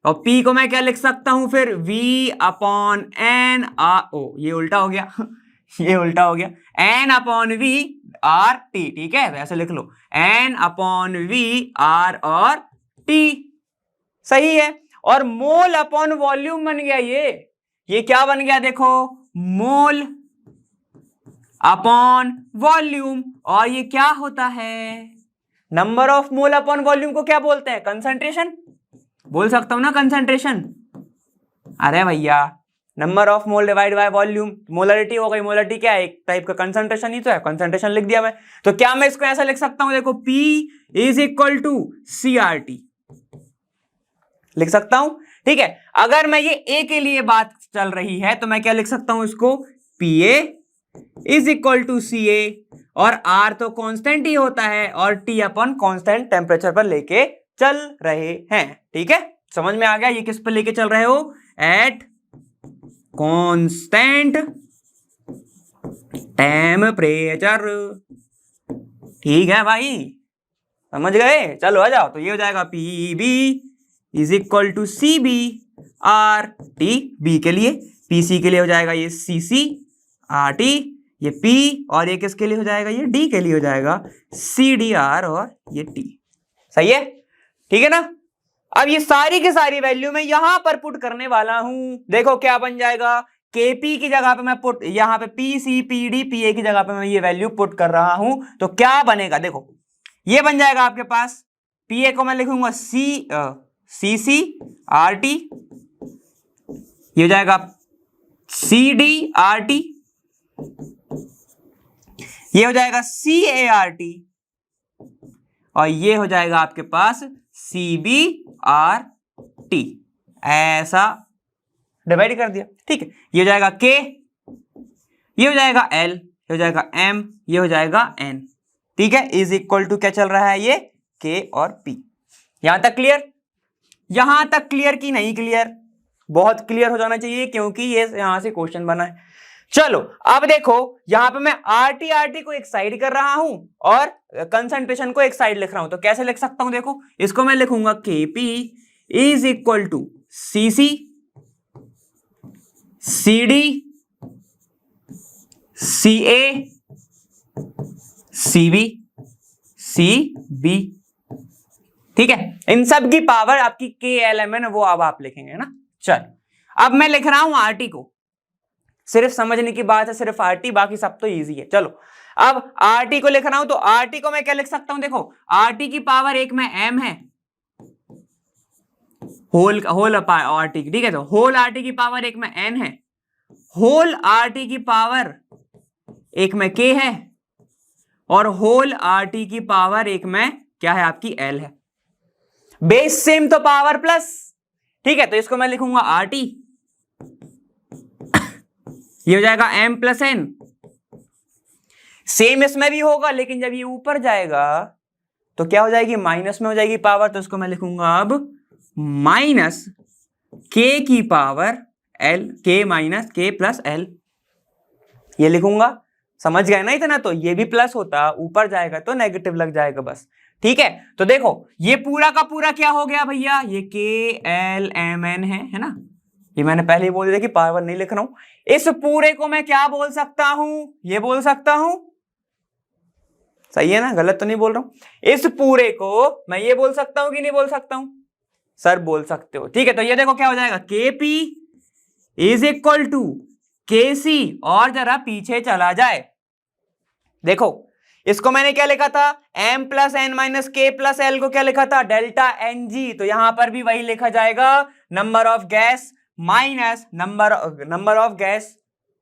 और पी को मैं क्या लिख सकता हूं फिर, वी अपॉन एन आर, ओ ये उल्टा हो गया ये उल्टा हो गया, N upon V R T, ठीक है, ऐसे लिख लो, एन अपॉन वी आर और टी, सही है। और मोल अपॉन वॉल्यूम बन गया ये क्या बन गया, देखो मोल अपॉन वॉल्यूम, और ये क्या होता है, number of mole upon volume को क्या बोलते हैं, कंसंट्रेशन, बोल सकता हूं ना कंसंट्रेशन। अरे भैया number of mole divide by volume, molarity हो गई, मोलरिटी क्या है, एक टाइप का कंसंट्रेशन ही तो है, कंसंट्रेशन लिख दिया मैं। तो क्या मैं इसको ऐसा लिख सकता हूं, देखो P is equal to CRT लिख सकता हूं, ठीक है। अगर मैं ये A के लिए बात चल रही है तो मैं क्या लिख सकता हूं इसको, PA is equal to CA, और R तो कांस्टेंट ही होता है, और T अपॉन कांस्टेंट टेम्परेचर पर लेके चल रहे हैं, ठीक है, समझ में आ गया। ये किस पर लेके चल रहे हो, एट कांस्टेंट टेम्परेचर, ठीक है भाई, समझ गए। चलो आ जाओ, तो ये हो जाएगा PB is equal to CB R T, B के लिए, PC के लिए हो जाएगा ये CC RT, ये P, और ये किसके लिए हो जाएगा, ये D के लिए हो जाएगा CDR, और ये T, सही है, ठीक है ना। अब ये सारी की सारी वैल्यू मैं यहां पर पुट करने वाला हूं, देखो क्या बन जाएगा, KP की जगह पे मैं पुट, यहां पे PC PD PA की जगह पे मैं ये वैल्यू पुट कर रहा हूं, तो क्या बनेगा, देखो ये बन जाएगा आपके पास, PA को मैं लिखूंगा CC RT, ये हो जाएगा CD RT, ये हो जाएगा CART, और ये हो जाएगा आपके पास CBRT, ऐसा डिवाइड कर दिया, ठीक है। ये हो जाएगा K, ये हो जाएगा L, ये हो जाएगा M, ये हो जाएगा N, ठीक है, इज इक्वल टू क्या चल रहा है, ये K और P। यहां तक क्लियर, यहां तक क्लियर की नहीं क्लियर, बहुत क्लियर हो जाना चाहिए, क्योंकि ये यहां से क्वेश्चन बना है। चलो अब देखो यहां पे मैं RT को एक साइड कर रहा हूं और कंसंट्रेशन को एक साइड लिख रहा हूं, तो कैसे लिख सकता हूं, देखो इसको मैं लिखूंगा KP is equal to CC CD CA CB CB, ठीक है। इन सब की पावर आपकी KLMN वो अब आप लिखेंगे ना। चल अब मैं लिख रहा हूं RT को, सिर्फ समझने की बात है, सिर्फ RT, बाकी सब तो इजी है। चलो अब RT को लिख रहा हूं, तो RT को मैं क्या लिख सकता हूं, देखो RT की पावर एक में M है, होल आर टी की, ठीक है। तो होल आर टी की पावर एक में n है, होल आर टी की पावर एक में k है, और होल आर टी की पावर एक में क्या है आपकी l है। बेस सेम तो पावर प्लस, ठीक है। तो इसको मैं लिखूंगा आर टी, ये हो जाएगा m प्लस n। सेम इसमें भी होगा, लेकिन जब ये ऊपर जाएगा तो क्या हो जाएगी, माइनस में हो जाएगी पावर। तो इसको मैं लिखूंगा अब माइनस k की power l, k minus k plus l, ये लिखूंगा। समझ गए ना इतना? तो ये भी प्लस होता, ऊपर जाएगा तो नेगेटिव लग जाएगा बस, ठीक है। तो देखो ये पूरा का पूरा क्या हो गया भैया, ये k l m n है ना। ये मैंने पहले ही बोल दिया कि पावर नहीं लिख रहा हूं। इस पूरे को मैं क्या बोल सकता हूं, ये बोल सकता हूं, सही है ना, गलत तो नहीं बोल रहा हूं। इस पूरे को मैं ये बोल सकता हूं कि नहीं बोल सकता हूं? सर बोल सकते हो, ठीक है। तो ये देखो क्या हो जाएगा, KP is equal to KC, और जरा पीछे चला जाए, देखो इसको मैंने क्या लिखा था, m प्लस एन माइनस के प्लस एल को क्या लिखा था, डेल्टा NG। तो यहां पर भी वही लिखा जाएगा, number of gas minus number of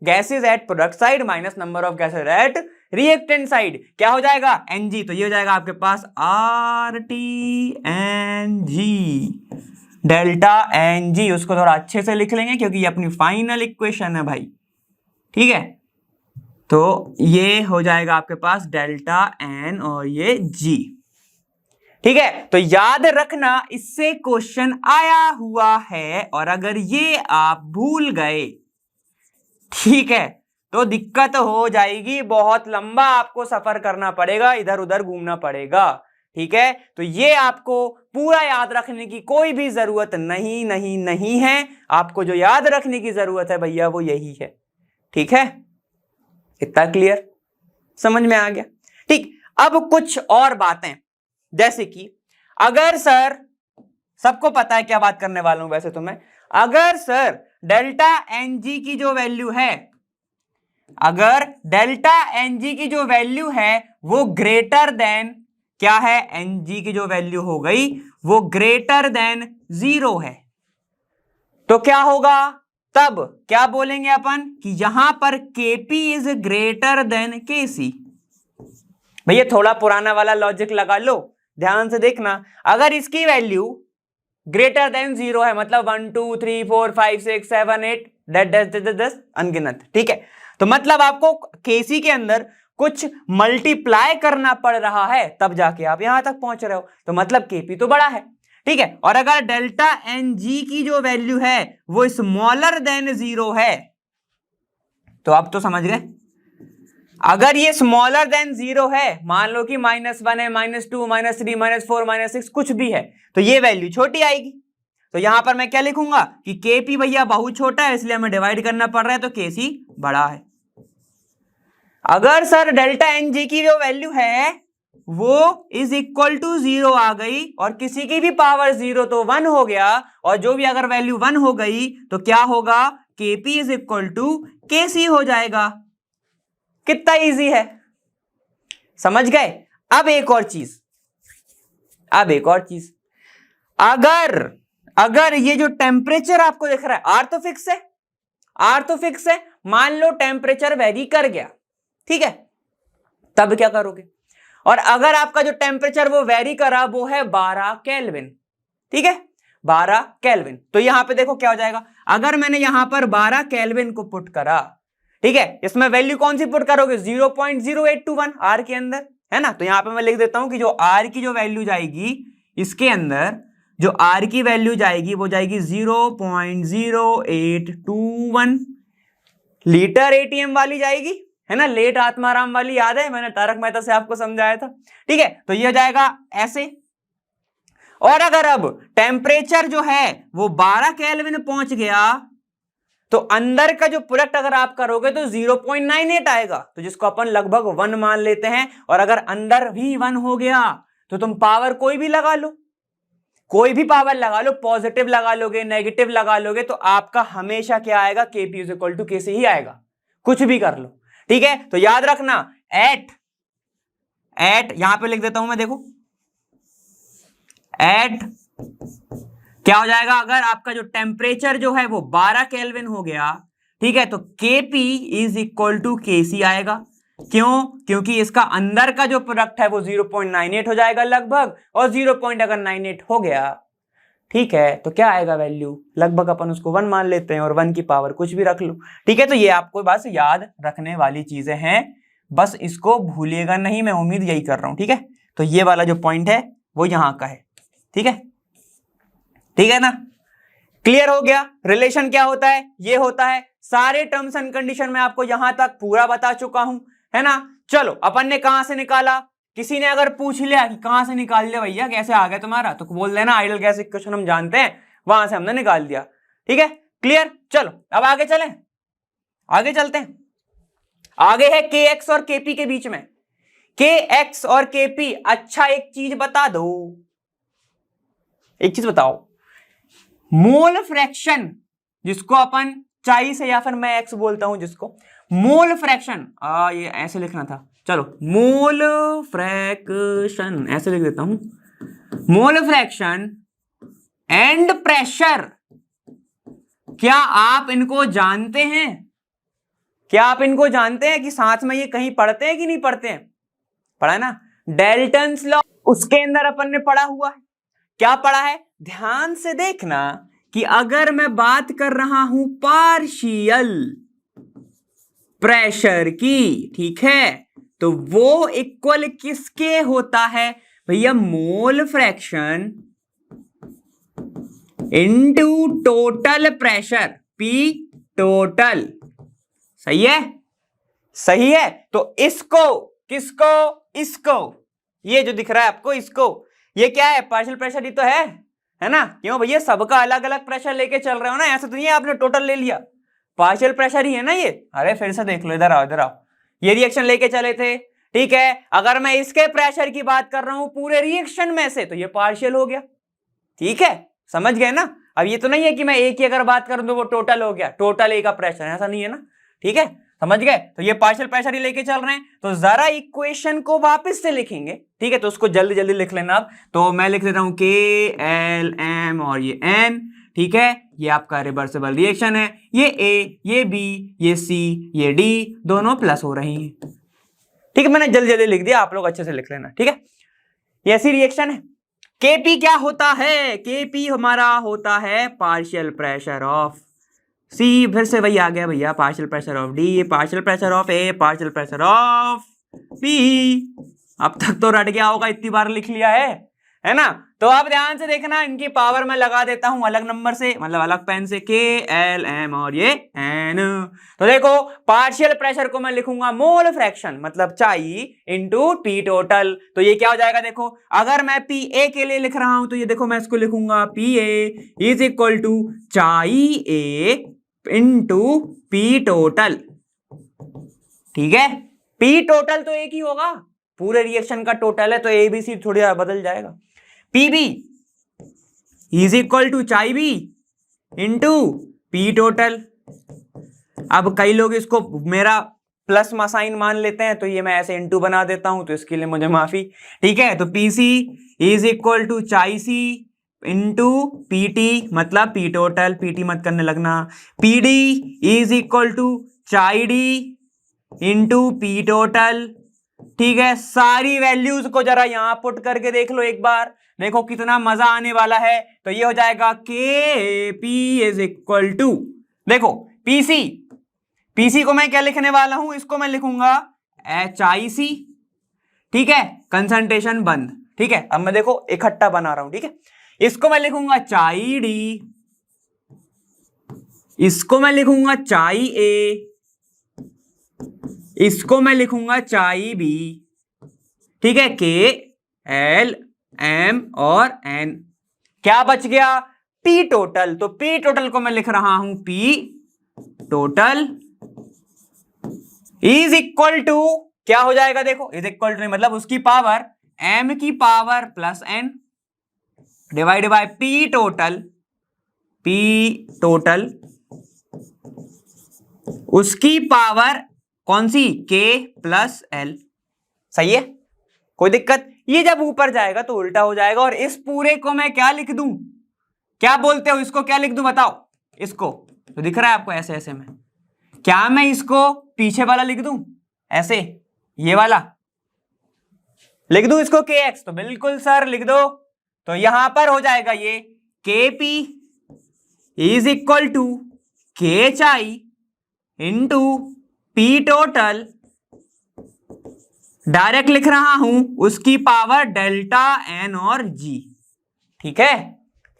gases eight product side minus number of gases eight reactant side, क्या हो जाएगा NG। तो ये हो जाएगा आपके पास RTNG, डेल्टा NG। उसको थोड़ा अच्छे से लिख लेंगे क्योंकि ये अपनी फाइनल इक्वेशन है भाई, ठीक है। तो ये हो जाएगा आपके पास डेल्टा N और ये G, ठीक है। तो याद रखना इससे क्वेश्चन आया हुआ है, और अगर ये आप भूल गए, ठीक है, तो दिक्कत हो जाएगी, बहुत लंबा आपको सफर करना पड़ेगा, इधर उधर घूमना पड़ेगा, ठीक है। तो ये आपको पूरा याद रखने की कोई भी जरूरत नहीं है। आपको जो याद रखने की जरूरत है भैया वो यही है, ठीक है। इतना क्लियर, समझ में आ गया? ठीक। अब कुछ और बातें, जैसे कि अगर सर, सबको पता है क्या बात करने वाला हूं वैसे तो मैं, अगर सर डेल्टा NG की जो वैल्यू है, अगर डेल्टा NG की जो वैल्यू है वो ग्रेटर देन क्या है, NG की जो वैल्यू हो गई वो ग्रेटर देन 0 है, तो क्या होगा, तब क्या बोलेंगे अपन कि यहां पर KP is greater than KC। भैया थोड़ा पुराना वाला लॉजिक लगा लो, ध्यान से देखना। अगर इसकी वैल्यू ग्रेटर देन 0 है, मतलब 1 2 3 4 5 6 7 8 10 अनगिनत, ठीक है। तो मतलब आपको KC के अंदर कुछ मल्टीप्लाई करना पड़ रहा है, तब जाके आप यहां तक पहुंच रहे हो, तो मतलब KP तो बड़ा है, ठीक है। और अगर डेल्टा NG की जो वैल्यू है वो स्मॉलर देन 0 है, तो आप तो समझ गए। अगर ये स्मॉलर देन 0 है, मान लो कि -1 है, -2 -3 -4 -6 कुछ भी है, तो ये वैल्यू छोटी आएगी। तो यहां पर मैं क्या लिखूंगा कि KP भैया बहुत छोटा है, इसलिए हमें डिवाइड करना पड़ रहा है, तो KC बड़ा है। अगर सर डेल्टा NG की जो वैल्यू है वो इज इक्वल टू 0 आ गई, और किसी की भी पावर 0 तो 1 हो गया, और जो भी अगर वैल्यू 1 हो गई तो क्या होगा, KP is equal to KC हो जाएगा। कितना इजी है, समझ गए? अब एक और चीज, अगर ये जो टेम्परेचर आपको दिख रहा है, आर तो फिक्स है, मान लो टेम्परेचर वेरी कर गया, ठीक है, तब क्या करोगे? और अगर आपका जो टेम्परेचर वो वेरी करा वो है 12 केल्विन, ठीक है, 12 केल्विन, तो यहां पे देखो क्या हो जाएगा, अगर मैंने यहां पर 12 केल्विन को पुट करा, ठीक है, इसमें वैल्यू कौन सी पुट करोगे, 0.0821 आर के अंदर, है ना। तो यहां पे मैं लिख देता हूं कि जो आर की जो वैल्यू जाएगी इसके अंदर, जो आर की वैल्यू जाएगी वो जाएगी 0.0821 लीटर ATM वाली जाएगी, है ना, लेट आत्माराम वाली, याद है मैंने तारक मेहता से आपको समझाया था, ठीक है। तो ये हो जाएगा ऐसे। और अगर अब टेम्परेचर जो है वो 12 केल्विन पहुंच गया, तो अंदर का जो प्रोडक्ट अगर आप करोगे तो 0.98 आएगा, तो जिसको अपन लगभग 1 मान लेते हैं। और अगर अंदर भी 1 हो गया तो तुम पावर कोई भी लगा लो, कोई भी पावर लगा लो, पॉजिटिव लगा लोगे, नेगेटिव लगा लोगे, तो आपका हमेशा क्या आएगा, KP is equal to KC ही आएगा, कुछ भी कर लो, ठीक है। तो याद रखना एट यहां पे लिख देता हूं मैं, देखो एट क्या हो जाएगा, अगर आपका जो टेम्परेचर जो है वो 12 केल्विन हो गया, ठीक है, तो Kp is equal to Kc आएगा। क्यों? क्योंकि इसका अंदर का जो प्रोडक्ट है वो 0.98 हो जाएगा लगभग, और 0.98 हो गया, ठीक है, तो क्या आएगा वैल्यू, लगभग अपन उसको 1 मान लेते हैं, और 1 की पावर कुछ भी रख लो, ठीक है। तो ये आपको बस याद रखने वाली चीजें हैं, बस इसको भूलिएगा नहीं, मैं उम्मीद यही कर रहा हूं, ठीक है। तो ये वाला जो पॉइंट है वो यहां का है, ठीक है, ठीक है ना। क्लियर हो गया रिलेशन क्या होता है, ये होता है। सारे टर्म्स एंड कंडीशन में आपको यहां तक पूरा बता चुका हूं, है ना। चलो अपन ने कहां से निकाला, किसी ने अगर पूछ लिया कि कहां से निकाल लिया भैया, कैसे आ गया तुम्हारा, तो बोल देना आइडियल गैस इक्वेशन हम जानते हैं, वहां से हमने निकाल दिया, ठीक है। क्लियर, चलो अब आगे चलें, आगे चलते हैं। आगे है KX और KP के बीच में, KX और KP। अच्छा एक चीज बता दो, एक चीज बताओ, मोल फ्रैक्शन जिसको अपन चाई से, या फिर मैं एक्स बोलता हूं जिसको, मोल फ्रैक्शन, ये ऐसे लिखना था, चलो मोल फ्रैक्शन ऐसे लिख देता हूं, मोल फ्रैक्शन एंड प्रेशर, क्या आप इनको जानते हैं? क्या आप इनको जानते हैं कि साथ में ये कहीं पढ़ते हैं कि नहीं पढ़ते हैं? पढ़ा है ना, डाल्टन्स लॉ, उसके अंदर अपन ने पढ़ा हुआ है। क्या पढ़ा है, ध्यान से देखना कि अगर मैं बात कर रहा हूं पार्शियल प्रेशर की, ठीक है, तो वो इक्वल किसके होता है भैया, mole fraction into total pressure, P total. सही है, सही है। तो इसको, किसको, इसको, ये जो दिख रहा है आपको, इसको, ये क्या है, पार्शियल प्रेशर ही तो है ना। क्यों भैया, सबका अलग अलग प्रेशर लेके चल रहे हो ना, ऐसा तो नहीं है आपने टोटल ले लिया, पार्शियल प्रेशर ही है ना ये। अरे फिर से देख लो, इधर आओ, इधर आओ, ये रिएक्शन लेके चले थे, ठीक है। अगर मैं इसके प्रेशर की बात कर रहा हूं पूरे रिएक्शन में से, तो ये पार्शियल हो गया, ठीक है, समझ गए ना। अब ये तो नहीं है कि मैं एक की अगर बात करूं तो वो टोटल हो गया, टोटल ए का प्रेशर, ऐसा नहीं है ना, ठीक है, समझ गए। तो ये पार्शियल प्रेशर ही लेके चल रहे हैं, तो जरा इक्वेशन को वापस से लिखेंगे, ठीक है। तो उसको जल्दी जल्दी लिख लेना अब। तो मैं लिख देता हूं KLM और ये N, ठीक है, ये आपका रिवर्सिबल रिएक्शन है, ये A, ये B, ये C, ये D, दोनों प्लस हो रही हैं, ठीक है। मैंने जल्दी जल्दी लिख दिया, आप लोग अच्छे से लिख लेना, ठीक है। ये ऐसी रिएक्शन है। KP क्या होता है, KP हमारा होता है पार्शियल प्रेशर ऑफ C, फिर से वही आ गया भैया, partial pressure of D, partial pressure of A, partial pressure of B। अब तक तो रट गया होगा, इतनी बार लिख लिया है ना। तो आप ध्यान से देखना, इनकी पावर मैं लगा देता हूं अलग नंबर से, मतलब अलग पेन से, KLM और ये N। तो देखो पार्शियल प्रेशर को मैं लिखूंगा मोल फ्रैक्शन, मतलब चाई इंटू P टोटल। तो ये क्या हो जाएगा, देखो अगर मैं PA के लिए लिख रहा हूं तो ये देखो मैं इसको लिखूंगा PA इज इक्वल टू चाई A इंटू P टोटल, ठीक है। P टोटल तो एक ही होगा, पूरे रिएक्शन का टोटल है, तो ABC थोड़ी बदल जाएगा। PB इज इक्वल टू चाई B इंटू P टोटल। अब कई लोग इसको मेरा प्लस साइन मान लेते हैं, तो ये मैं ऐसे इंटू बना देता हूं, तो इसके लिए मुझे माफी, ठीक है। तो PC इज इक्वल टू चाई C इंटू PT, मतलब P टोटल, PT मत करने लगना। PD इज इक्वल टू चाई D इंटू P टोटल, ठीक है। सारी वैल्यूज को जरा यहां पुट करके देख लो एक बार, देखो कितना मजा आने वाला है। तो ये हो जाएगा KP इज इक्वल टू, देखो PC को मैं क्या लिखने वाला हूं, इसको मैं लिखूंगा HIC, ठीक है, कंसंट्रेशन बंद, ठीक है। अब मैं देखो इकट्ठा बना रहा हूं, ठीक है। इसको मैं लिखूंगा चाई D, इसको मैं लिखूंगा चाई A, इसको मैं लिखूंगा चाई B, ठीक है, KL M और N। क्या बच गया, P टोटल। तो P टोटल को मैं लिख रहा हूं P total is equal to, क्या हो जाएगा, देखो इज इक्वल टू मतलब उसकी पावर M की power plus N divide by P total उसकी पावर कौन सी, K प्लस L। सही है, कोई दिक्कत। ये जब ऊपर जाएगा तो उल्टा हो जाएगा, और इस पूरे को मैं क्या लिख दूं, क्या बोलते हो इसको, क्या लिख दूं बताओ? इसको तो दिख रहा है आपको ऐसे ऐसे में, क्या मैं इसको पीछे वाला लिख दूं ऐसे, ये वाला लिख दूं इसको kx? तो बिल्कुल सर लिख दो। तो यहां पर हो जाएगा ये kp is equal to khi into p total, direct लिख रहा हूं उसकी पावर डेल्टा n और g। ठीक है,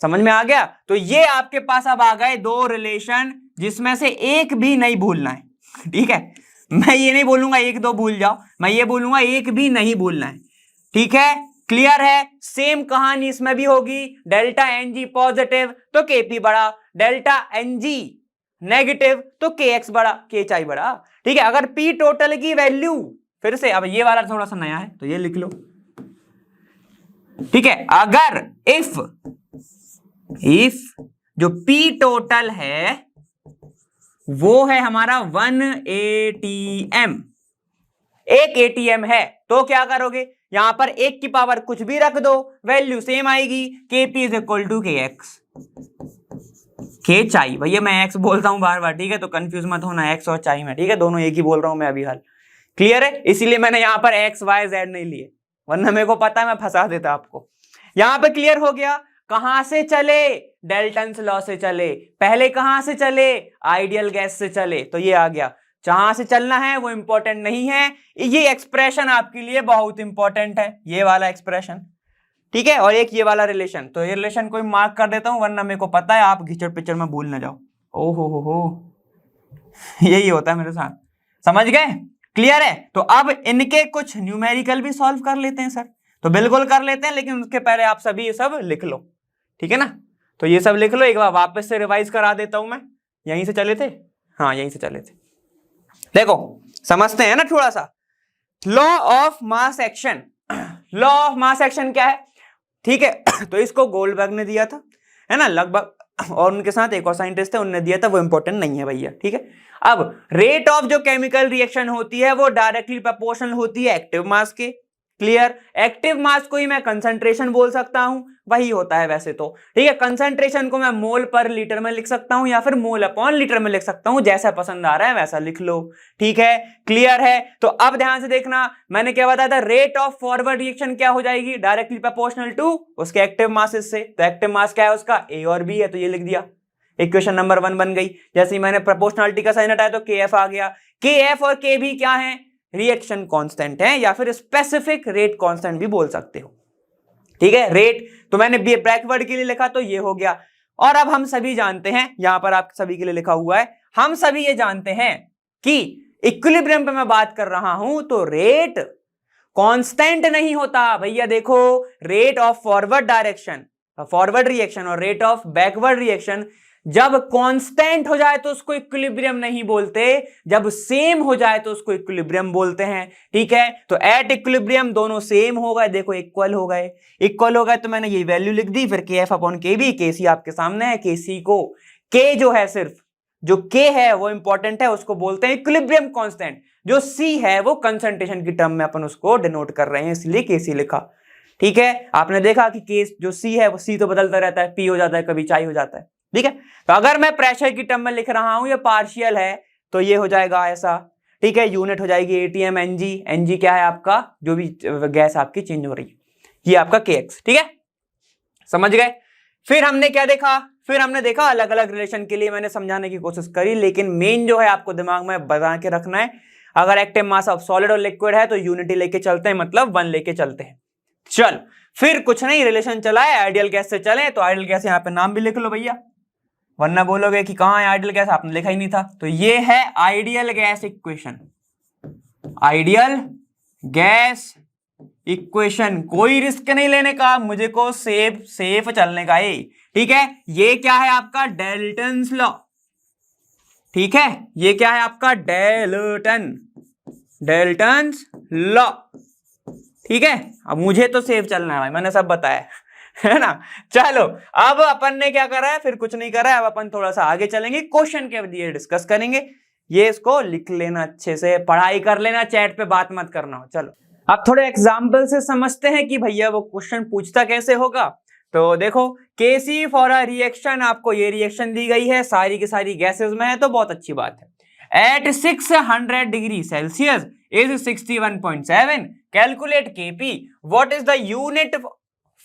समझ में आ गया? तो ये आपके पास अब आ गए दो रिलेशन, जिसमें से एक भी नहीं भूलना है। ठीक है, मैं ये नहीं बोलूंगा एक दो भूल जाओ, मैं ये बोलूंगा एक भी नहीं भूलना है। ठीक है, क्लियर है? सेम कहानी इसमें भी होगी, डेल्टा एन जी पॉजिटिव तो केपी बड़ा, डेल्टा एन जी नेगेटिव तो के एक्स बड़ा, के एच आई बड़ा। ठीक है, अगर पी टोटल की वैल्यू, फिर से अब ये वाला थोड़ा सा नया है तो ये लिख लो। ठीक है, अगर इफ जो पी टोटल है वो है हमारा 1 ATM, एक एटीएम है, तो क्या करोगे, यहां पर एक की पावर कुछ भी रख दो, वैल्यू सेम आएगी, kp इज इक्वल टू के एक्स, के चाई, भैया मैं एक्स बोलता हूं बार बार, ठीक है, तो कंफ्यूज मत होना एक्स और चाई में, ठीक है, दोनों एक ही बोल रहा हूं मैं अभी हाल। क्लियर है? इसीलिए मैंने यहां पर एक्स वाई जेड नहीं लिए, वरना मेरे को पता है मैं फंसा देता आपको। यहां पर क्लियर हो गया। कहां से चले? डेल्टन्स लॉ से चले। पहले कहां से चले? आइडियल गैस से चले, तो ये आ गया। जहां से चलना है वो इंपॉर्टेंट नहीं है, ये एक्सप्रेशन आपके लिए बहुत इंपॉर्टेंट है, ये वाला एक्सप्रेशन। ठीक है, और एक ये वाला रिलेशन, तो ये रिलेशन कोई मार्क कर देता हूं, वरना मेरे को पता है आप घिचड़ पिचड़ में भूल ना जाओ। हो यही होता है मेरे साथ, समझ गए? क्लियर है? तो अब इनके कुछ न्यूमेरिकल भी सॉल्व कर लेते हैं सर, तो बिल्कुल कर लेते हैं, लेकिन उसके पहले आप सभी ये सब लिख लो। ठीक है ना, तो ये सब लिख लो, एक बार वापस से रिवाइज करा देता हूं मैं। यहीं से चले थे, हाँ यहीं से चले थे। देखो समझते हैं ना थोड़ा सा। Law of mass action, law of mass action क्या है? ठीक है, तो इसको गोल्डबर्ग ने दिया था, है ना, लगभग, और उनके साथ एक और साइंटिस्ट थे, उन्होंने दिया था, वो इंपॉर्टेंट नहीं है भैया। ठीक है, अब रेट ऑफ जो केमिकल रिएक्शन होती है वो डायरेक्टली प्रोपोर्शनल होती है एक्टिव मास के। क्लियर? एक्टिव मास को ही मैं कंसंट्रेशन बोल सकता हूं, वही होता है वैसे तो। ठीक है, कंसंट्रेशन को मैं मोल पर लीटर में लिख सकता हूं या फिर मोल अपॉन लीटर में लिख सकता हूं, जैसा पसंद आ रहा है वैसा लिख लो। ठीक है, क्लियर है? तो अब ध्यान से देखना, मैंने क्या बताया था, रेट ऑफ फॉरवर्ड रिएक्शन क्या हो जाएगी, डायरेक्टली प्रोपोर्शनल टू उसके एक्टिव मासेस से। तो एक्टिव मास क्या है उसका, ए और बी है, तो ये लिख दिया, इक्वेशन नंबर 1 बन गई। जैसे ही मैंने प्रोपोर्शनलिटी का साइन हटाया तो के एफ आ गया। के एफ और के बी क्या है, रिएक्शन कांस्टेंट है, या फिर स्पेसिफिक रेट कांस्टेंट भी बोल सकते हो। ठीक है, रेट तो मैंने बैकवर्ड के लिए लिखा तो ये हो गया। और अब हम सभी जानते हैं, यहां पर आप सभी के लिए लिखा हुआ है, हम सभी ये जानते हैं कि इक्विलिब्रियम पे मैं बात कर रहा हूं तो रेट कांस्टेंट नहीं होता भैया। देखो, rate of forward direction, forward reaction, और रेट ऑफ बैकवर्ड रिएक्शन जब कांस्टेंट हो जाए तो उसको इक्विलिब्रियम नहीं बोलते, जब सेम हो जाए तो उसको इक्विलिब्रियम बोलते हैं। ठीक है, तो एट इक्विलिब्रियम दोनों सेम हो गए, देखो इक्वल हो गए, इक्वल हो गए तो मैंने ये वैल्यू लिख दी, फिर के एफ अपॉन के बी, के सी आपके सामने है, के सी को, के जो है सिर्फ जो के है वो इंपॉर्टेंट है, उसको बोलते हैं इक्विलिब्रियम कांस्टेंट, जो सी है वो कंसंट्रेशन की टर्म में अपन उसको डिनोट कर रहे हैं, इसलिए के सी लिखा। ठीक है, आपने देखा कि के जो सी है वो सी तो बदलता रहता है, पी हो जाता है, कभी चाई हो जाता है। ठीक है, तो अगर मैं प्रेशर की टर्म में लिख रहा हूं, ये पार्शियल है, तो ये हो जाएगा ऐसा। ठीक है, यूनिट हो जाएगी एटीएम एनजी, एनजी क्या है आपका, जो भी गैस आपकी चेंज हो रही है, ये आपका केएक्स। ठीक है, समझ गए? फिर हमने क्या देखा, फिर हमने देखा अलग अलग रिलेशन के लिए मैंने समझाने की कोशिश करी, लेकिन मेन जो है आपको दिमाग में बता के रखना है, अगर एक्टिव मास ऑफ सॉलिड और लिक्विड है तो यूनिटी लेके चलते हैं, मतलब 1 लेके चलते हैं। चल फिर कुछ नहीं, रिलेशन चला है, आइडियल गैस से चले, तो आइडियल गैस यहाँ पे नाम भी लिख लो भैया, वरना बोलोगे कि कहां है आइडियल गैस, आपने लिखा ही नहीं था। तो ये है ideal gas equation, ideal gas equation. कोई रिस्क नहीं लेने का, मुझे को सेफ चलने का है। ठीक है, ये क्या है आपका डाल्टन्स लॉ। ठीक है, ये क्या है आपका डाल्टन्स लॉ। ठीक है, अब मुझे तो सेफ चलना है भाई, मैंने सब बताया है ना। चलो अब अपन ने क्या करा है, फिर कुछ नहीं करा है, अब अपन थोड़ा सा आगे चलेंगे, क्वेश्चन के दिए डिस्कस करेंगे। ये इसको लिख लेना, अच्छे से पढ़ाई कर लेना, चैट पे बात मत करना हो। चलो अब थोड़े एग्जाम्पल से समझते हैं कि भैया वो क्वेश्चन पूछता कैसे होगा। तो देखो Kc फॉर अ रिएक्शन, आपको ये रिएक्शन दी गई है, सारी की सारी गैसेस में है, तो बहुत अच्छी बात है। At 600 degree Celsius is 61.7, calculate Kp, what is the unit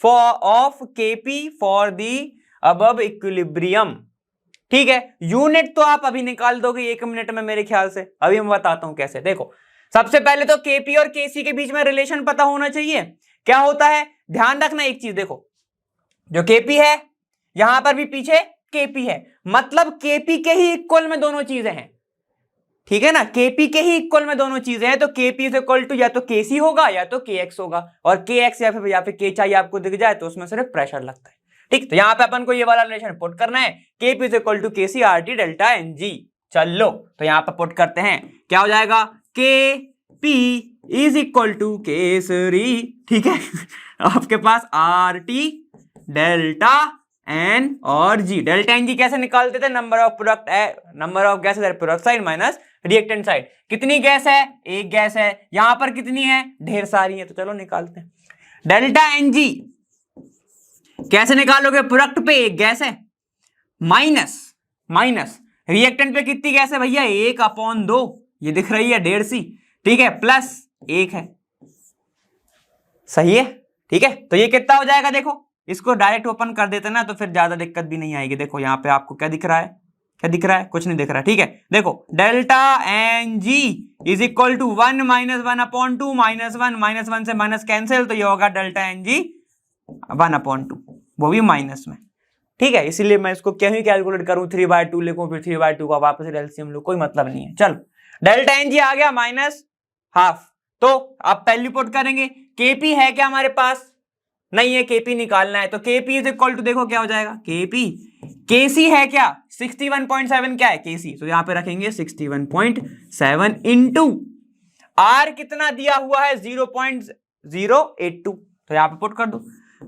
of Kp for the above equilibrium. ठीक है, यूनिट तो आप अभी निकाल दोगे 1 मिनट में मेरे ख्याल से, अभी मैं बताता हूं कैसे। देखो सबसे पहले तो Kp और Kc के बीच में रिलेशन पता होना चाहिए। क्या होता है, ध्यान रखना एक चीज, देखो जो Kp है यहां पर भी पीछे Kp है, मतलब Kp के ही इक्वल में दोनों चीजें हैं, ठीक है ना, Kp के ही इक्वल में दोनों चीजें हैं, तो Kp इज इक्वल टू या तो Kc होगा या तो Kx होगा, और Kx या फिर K चाहिए आपको दिख जाए तो उसमें सिर्फ प्रेशर लगता है। ठीक, तो यहां पे अपन को ये वाला रिलेशन पुट करना है, Kp is equal to Kc RT delta Ng। चलो तो यहां पे पुट करते हैं, क्या हो जाएगा, Kp इज इक्वल टू केसरी, ठीक है आपके पास RT डेल्टा N और G। डेल्टा Ng कैसे निकालते थे, number of product, number of gases at product side minus reactant side. कितनी गैस है, एक गैस है, यहां पर कितनी है, ढेर सारी है, तो चलो निकालते हैं। डेल्टा Ng कैसे निकालोगे, प्रोडक्ट पे एक गैस है, माइनस रिएक्टेंट पे कितनी गैस है भैया, 1/2, ये दिख रही है 1.5 सी, ठीक है, प्लस 1 है, सही है, ठीक है। तो ये कितना हो जाएगा, देखो इसको डायरेक्ट ओपन कर देते ना तो फिर ज्यादा दिक्कत भी नहीं आएगी। देखो यहाँ पे आपको क्या दिख रहा है, क्या दिख रहा है, कुछ नहीं दिख रहा है, ठीक है। देखो delta Ng is equal to 1 - 1/2, -1 से माइनस कैंसिल, तो ये होगा डेल्टा Ng 1/2, वो भी माइनस में, ठीक है। इसीलिए मैं इसको क्यों ही कैलकुलेट करूं, 3/2 लिखूं फिर 3/2 का वापस एलसीएम लूं, कोई मतलब नहीं है। चलो डेल्टा Ng आ गया -½ तो आप पहली पुट करेंगे। Kp है क्या हमारे पास, नहीं है, Kp निकालना है, तो Kp इज इक्वल टू, देखो क्या हो जाएगा, Kp, Kc है क्या 61.7, क्या है Kc, तो यहां पे रखेंगे 61.7 इंटू R कितना दिया हुआ है 0.082, तो यहां पे पुट कर दो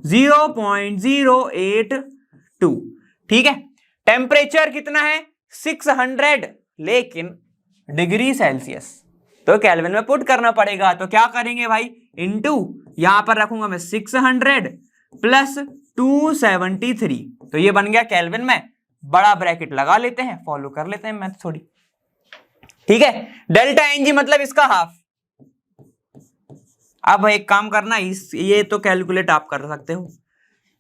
0.082, ठीक है। टेम्परेचर कितना है 600, लेकिन डिग्री सेल्सियस, तो केल्विन में पुट करना पड़ेगा। तो क्या करेंगे भाई, इनटू यहां पर रखूंगा मैं 600 प्लस 273, तो ये बन गया केल्विन में, बड़ा ब्रैकेट लगा लेते हैं, फॉलो कर लेते हैं मैथ थोड़ी, ठीक है। डेल्टा Ng मतलब इसका हाफ। अब एक काम करना, ये तो कैलकुलेट आप कर सकते हो,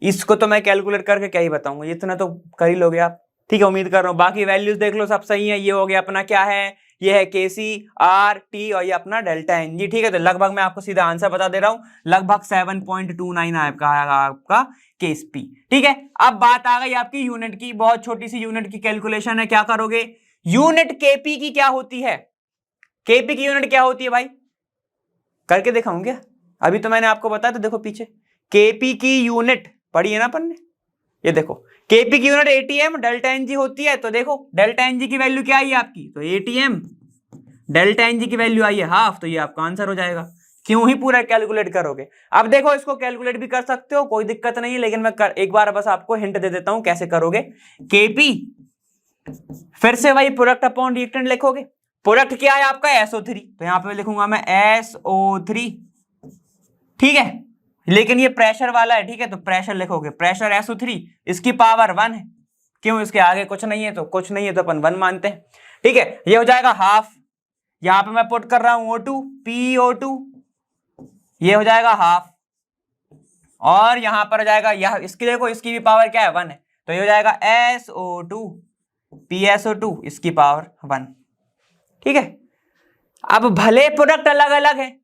इसको तो मैं कैलकुलेट करके क्या ही बताऊंगा, इतना तो कर ही लोगे आप, ठीक है, उम्मीद कर रहा हूं। बाकी वैल्यूज देख लो सब सही है, ये हो गया अपना क्या है, ये है Kc RT और ये अपना डेल्टा Ng, ठीक है। तो लगभग मैं आपको सीधा आंसर बता दे रहा हूं, लगभग 7.29 आपका Kp, ठीक है। अब बात आ गई आपकी यूनिट की, बहुत छोटी सी यूनिट की कैलकुलेशन है, क्या करोगे, यूनिट Kp की क्या होती है, Kp की यूनिट क्या होती है भाई, करके दिखाऊं क्या, अभी तो मैंने आपको बताया, तो देखो पीछे Kp की यूनिट पढ़ी है ना अपन ने, ये देखो Kp की यूनिट ATM डेल्टा Ng होती है, तो देखो डेल्टा Ng की वैल्यू क्या आई है आपकी, तो ATM डेल्टा Ng की वैल्यू आई है ½ तो ये आपका आंसर हो जाएगा, क्यों ही पूरा कैलकुलेट करोगे। अब देखो इसको कैलकुलेट भी कर सकते हो, कोई दिक्कत नहीं है, लेकिन मैं एक बार बस आपको हिंट दे देता हूं कैसे करोगे। Kp फिर से वही प्रोडक्ट अपॉन रिएक्टेंट लिखोगे, प्रोडक्ट क्या है आपका SO3, तो यहां पे लिखूंगा मैं SO3, ठीक है, लेकिन ये प्रेशर वाला है, ठीक है, तो प्रेशर लिखोगे, प्रेशर SO3, इसकी पावर 1 है, क्यों, इसके आगे कुछ नहीं है, तो कुछ नहीं है तो अपन 1 मानते हैं, ठीक है। ये हो जाएगा ½ यहां पे मैं पुट कर रहा हूं O2 PO2, ये हो जाएगा ½ और यहां पर हो जाएगा यह, इसकी देखो इसकी भी पावर क्या है 1 है, तो ये हो जाएगा SO2 PSO2, इसकी पावर 1, ठीक है। अब भले प्रोडक्ट अलग अलग है,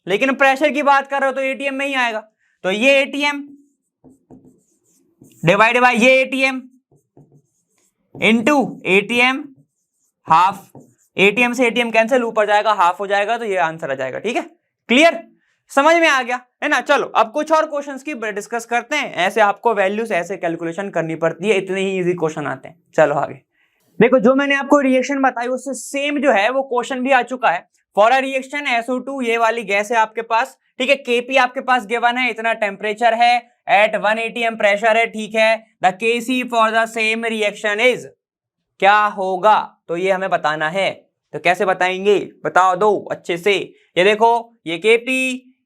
लेकिन प्रेशर की बात कर रहे हो तो ATM में ही आएगा, तो ये ATM डिवाइड बाय ये ATM इनटू ATM ½ ATM से ATM कैंसिल, ऊपर जाएगा ½ हो जाएगा, तो ये आंसर आ जाएगा, ठीक है। क्लियर, समझ में आ गया है ना। चलो अब कुछ और क्वेश्चंस की डिस्कस करते हैं, ऐसे आपको वैल्यूज ऐसे कैलकुलेशन करनी पड़ती है, इतने ही इजी क्वेश्चन आते हैं। चलो आगे देखो, जो मैंने आपको रिएक्शन बताई उससे सेम जो है वो क्वेश्चन भी आ चुका है। फॉर अ रिएक्शन SO2, ये वाली गैस है आपके पास, ठीक है, Kp आपके पास गिवन है, इतना टेम्परेचर है, एट 1 atm प्रेशर है, ठीक है। The Kc for the same reaction is, क्या होगा, तो ये हमें बताना है, तो कैसे बताएंगे, बताओ दो अच्छे से। ये देखो ये Kp,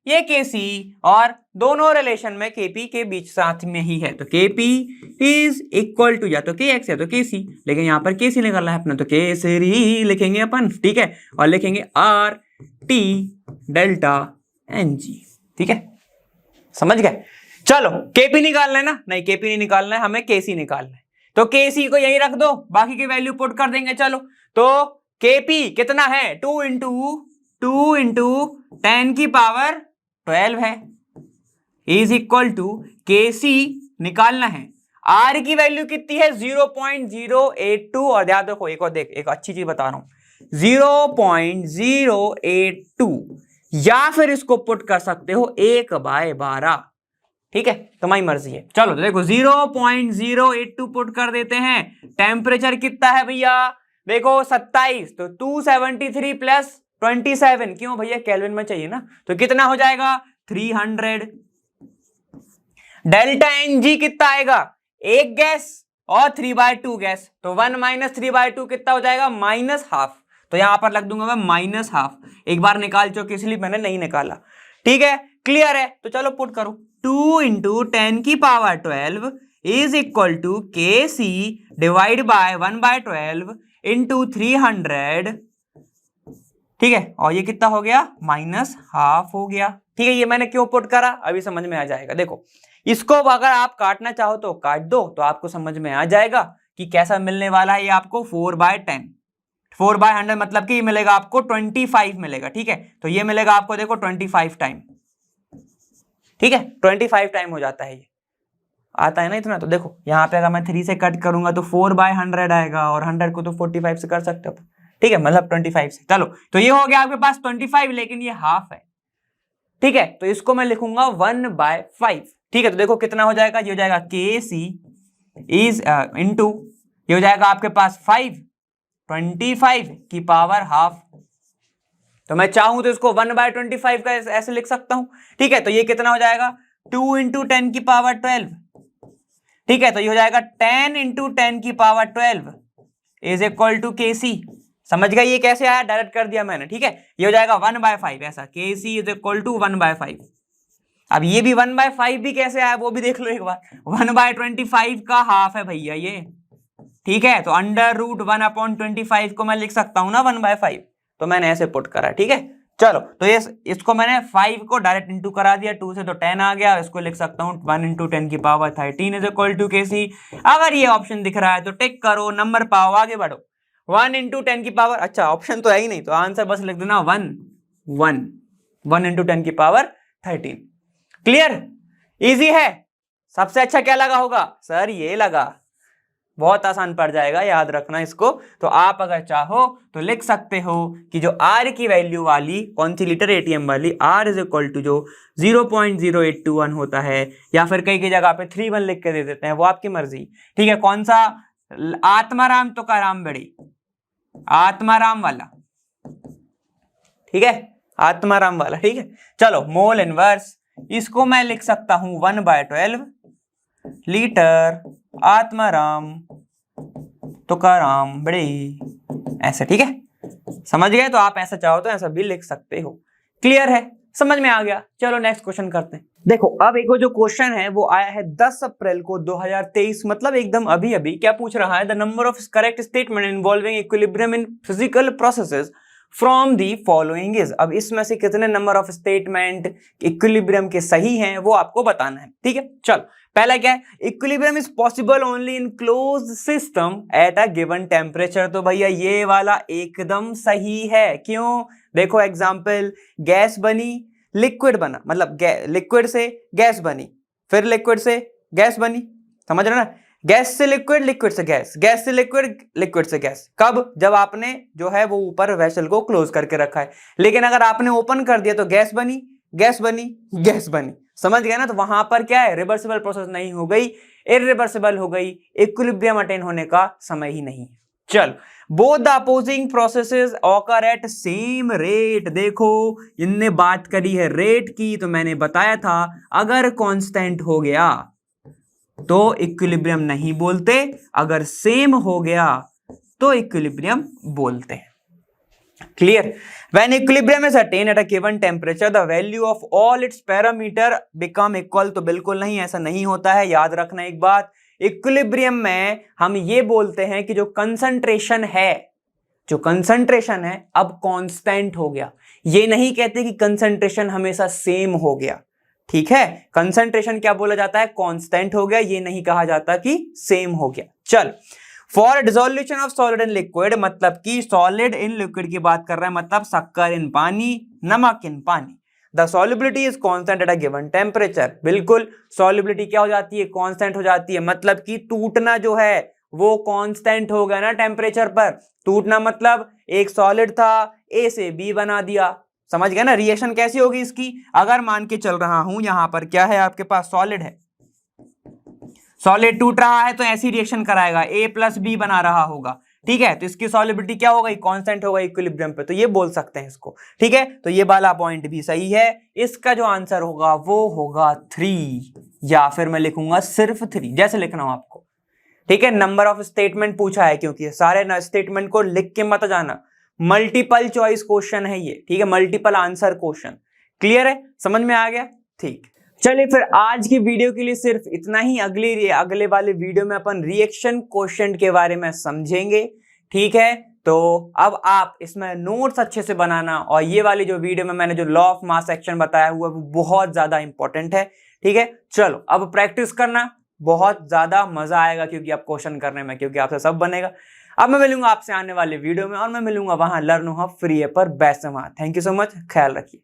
ये Kc और दोनों रिलेशन में Kp के बीच साथ में ही है, तो Kp इज इक्वल टू या तो Kx या तो Kc, लेकिन यहाँ पर Kc निकालना है अपना, तो केसरी लिखेंगे अपन, ठीक है, और लिखेंगे RT डेल्टा Ng, ठीक है, समझ गए। चलो Kp निकालना है ना, नहीं Kp नहीं निकालना है, हमें Kc निकालना है, तो Kc को यही रख दो, बाकी की वैल्यू पुट कर देंगे। चलो तो Kp कितना है, 2 इंटू 10 की पावर 12 है, इज इक्वल टू Kc निकालना है, R की वैल्यू कितनी है 0.082, और याद रखो एक अच्छी चीज बता रहा हूं, 0.082, या फिर इसको पुट कर सकते हो 1/12, ठीक है, तुम्हारी मर्जी है। चलो तो देखो 0.082 पुट कर देते हैं। टेम्परेचर कितना है भैया, देखो 27, तो 273 प्लस 27, क्यों भैया केल्विन में चाहिए ना, तो कितना हो जाएगा 300। डेल्टा Ng कितना आएगा, एक गैस और 3/2 गैस, तो 1 - 3/2 कितना हो जाएगा, -½ तो यहां पर लग दूंगा मैं -½ एक बार निकाल चुके, इसलिए मैंने नहीं निकाला, ठीक है, क्लियर है। तो चलो पुट करो, 2 इंटू 10 की पावर 12 is equal to Kc divide by 1/12 into 300, ठीक है, और ये कितना हो गया, -½ हो गया, ठीक है। ये मैंने क्यों पुट करा, अभी समझ में आ जाएगा। देखो इसको अगर आप काटना चाहो तो काट दो, तो आपको समझ में आ जाएगा कि कैसा मिलने वाला है। ये आपको 4/10, 4/100 मतलब कि ये मिलेगा आपको 25 मिलेगा, ठीक है, तो ये मिलेगा आपको देखो 25 टाइम, ठीक है, 25 टाइम हो जाता है, ये आता है ना इतना। तो देखो यहाँ पे अगर मैं 3 से कट करूंगा तो 4/100 आएगा, और 100 को तो 45 से कर सकते हो, ठीक है, मतलब 25 से। चलो तो ये हो गया आपके पास 25, लेकिन ये हाफ है, ठीक है, तो इसको मैं लिखूंगा 1/5, ठीक है। तो देखो कितना हो जाएगा, ये हो जाएगा Kc इज इंटू, ये हो जाएगा आपके पास 25 की पावर ½ तो मैं चाहूं तो इसको 1/25 का ऐसे लिख सकता हूं, ठीक है। तो ये कितना हो जाएगा, 2 इंटू 10 की पावर 12, ठीक है, तो ये हो जाएगा 10 इंटू 10 की पावर 12 इज इक्वल टू Kc, समझ गए ये कैसे आया, डायरेक्ट कर दिया मैंने, ठीक है। ये हो जाएगा 1/5 ऐसा, Kc इज इक्वल टू 1/5। अब ये भी 1/5 भी कैसे आया वो भी देख लो एक बार, 1/25 का हाफ है भैया ये, ठीक है, तो √1/25 को मैं लिख सकता हूं ना 1/5, तो मैंने ऐसे पुट करा, ठीक है। चलो तो ये इसको मैंने 5 को डायरेक्ट इंटू करा दिया, 2 से तो 10 आ गया, इसको लिख सकता हूं 1 इंटू 10 की पावर 13 इज इक्वल टू Kc। अगर ये ऑप्शन दिख रहा है तो टिक करो, नंबर पाओ, आगे बढ़ो। 1 इंटू 10 की पावर, अच्छा ऑप्शन तो है ही नहीं, तो आंसर बस लिख देना 1 इंटू 10 की पावर 13। क्लियर, इजी है। सबसे अच्छा क्या लगा होगा, सर ये लगा, बहुत आसान पड़ जाएगा, याद रखना इसको। तो आप अगर चाहो तो लिख सकते हो कि जो R की वैल्यू वाली कौन सी लीटर ATM वाली, R इज इक्वल टू जो 0.0821 होता है, या फिर कई जगह पे 31 लिख के दे देते हैं, वो आपकी मर्जी, ठीक है। कौन सा, आत्माराम तो का राम बड़ी, आत्माराम वाला, ठीक है, आत्माराम वाला, ठीक है। चलो मोल इनवर्स, इसको मैं लिख सकता हूं 1/12 लीटर आत्माराम तुकाराम बड़े, ऐसे, ठीक है, समझ गए। तो आप ऐसा चाहो तो ऐसा भी लिख सकते हो। क्लियर है, समझ में आ गया। चलो नेक्स्ट क्वेश्चन करते हैं। देखो अब एक जो क्वेश्चन है वो आया है 10 अप्रैल को 2023, मतलब एकदम अभी अभी। क्या पूछ रहा है, the number of correct statement involving equilibrium in physical processes from the following is. अब इसमें से कितने नंबर ऑफ स्टेटमेंट इक्विलिब्रियम के सही हैं वो आपको बताना है, ठीक है। चलो पहला क्या है, equilibrium is possible only in closed system at a given temperature. तो भैया ये वाला एकदम सही है, क्यों, देखो एग्जांपल, गैस बनी लिक्विड बना, मतलब लिक्विड से गैस बनी, फिर लिक्विड से गैस बनी, समझ रहे ना, गैस से लिक्विड, लिक्विड से गैस, गैस से लिक्विड, लिक्विड से गैस। कब, जब आपने जो है वो ऊपर वेसल को क्लोज करके रखा है। लेकिन अगर आपने ओपन कर दिया तो गैस बनी, गैस बनी, गैस बनी, समझ गया ना। तो वहां पर क्या है, रिवर्सिबल प्रोसेस नहीं हो गई, इरिवर्सिबल हो गई, इक्विलिब्रियम अटेन होने का समय ही नहीं है। चल, both the opposing processes occur eight same rate. देखो इनने बात करी है रेट की, तो मैंने बताया था अगर कांस्टेंट हो गया तो इक्विलिब्रियम नहीं बोलते, अगर सेम हो गया तो इक्विलिब्रियम बोलते हैं। Clear. When equilibrium is attend at a given temperature the value of all it's parameter become equal. तो बिल्कुल नहीं, ऐसा नहीं होता है। याद रखना एक बात, इक्विलिब्रियम में हम ये बोलते हैं कि जो कंसंट्रेशन है अब कांस्टेंट हो गया। ये नहीं कहते कि कंसंट्रेशन हमेशा सेम हो गया, ठीक है। कंसंट्रेशन क्या बोला जाता है, कांस्टेंट हो गया, ये नहीं कहा जाता कि सेम हो गया। चल, for dissolution of solid in liquid, मतलब कि सॉलिड इन लिक्विड की बात कर रहा है, मतलब शक्कर इन पानी, नमक इन पानी। The solubility is constant at a given temperature. बिल्कुल, सॉल्युबिलिटी क्या हो जाती है, कांस्टेंट हो जाती है, मतलब कि टूटना जो है वो कांस्टेंट हो गया ना टेम्परेचर पर। टूटना मतलब एक सॉलिड था, ए से बी बना दिया, समझ गया ना। रिएक्शन कैसी होगी इसकी, अगर मान के चल रहा हूं यहां पर क्या है आपके पास, सॉलिड है, सॉलिड टूट रहा है तो ऐसी रिएक्शन कराएगा, ए प्लस बी बना रहा होगा, ठीक है। तो इसकी सॉल्युबिलिटी क्या होगा, कांस्टेंट होगा इक्विलिब्रियम पे, तो ये बोल सकते हैं इसको, ठीक है। तो ये वाला पॉइंट भी सही है। इसका जो आंसर होगा वो होगा 3, या फिर मैं लिखूंगा सिर्फ 3, जैसे लिखना हो आपको, ठीक है। नंबर ऑफ स्टेटमेंट पूछा है, क्योंकि सारे स्टेटमेंट को लिख के मत जाना, मल्टीपल चॉइस क्वेश्चन है ये, ठीक है, मल्टीपल आंसर क्वेश्चन। क्लियर है, समझ में आ गया, ठीक। चलिए फिर आज की वीडियो के लिए सिर्फ इतना ही। अगले वाले वीडियो में अपन रिएक्शन क्वोशिएंट के बारे में समझेंगे, ठीक है। तो अब आप इसमें नोट्स अच्छे से बनाना, और ये वाली जो वीडियो में मैंने जो लॉ ऑफ मास एक्शन बताया हुआ है वो बहुत ज्यादा इंपॉर्टेंट है, ठीक है। चलो अब प्रैक्टिस करना, बहुत ज्यादा मजा आएगा क्योंकि आप क्वेश्चन करने में, क्योंकि आपसे सब बनेगा। अब मैं मिलूंगा आपसे आने वाले वीडियो में, और मैं मिलूंगा वहां लर्न हब फ्री है पर बैसमा। थैंक यू सो मच, ख्याल रखिए।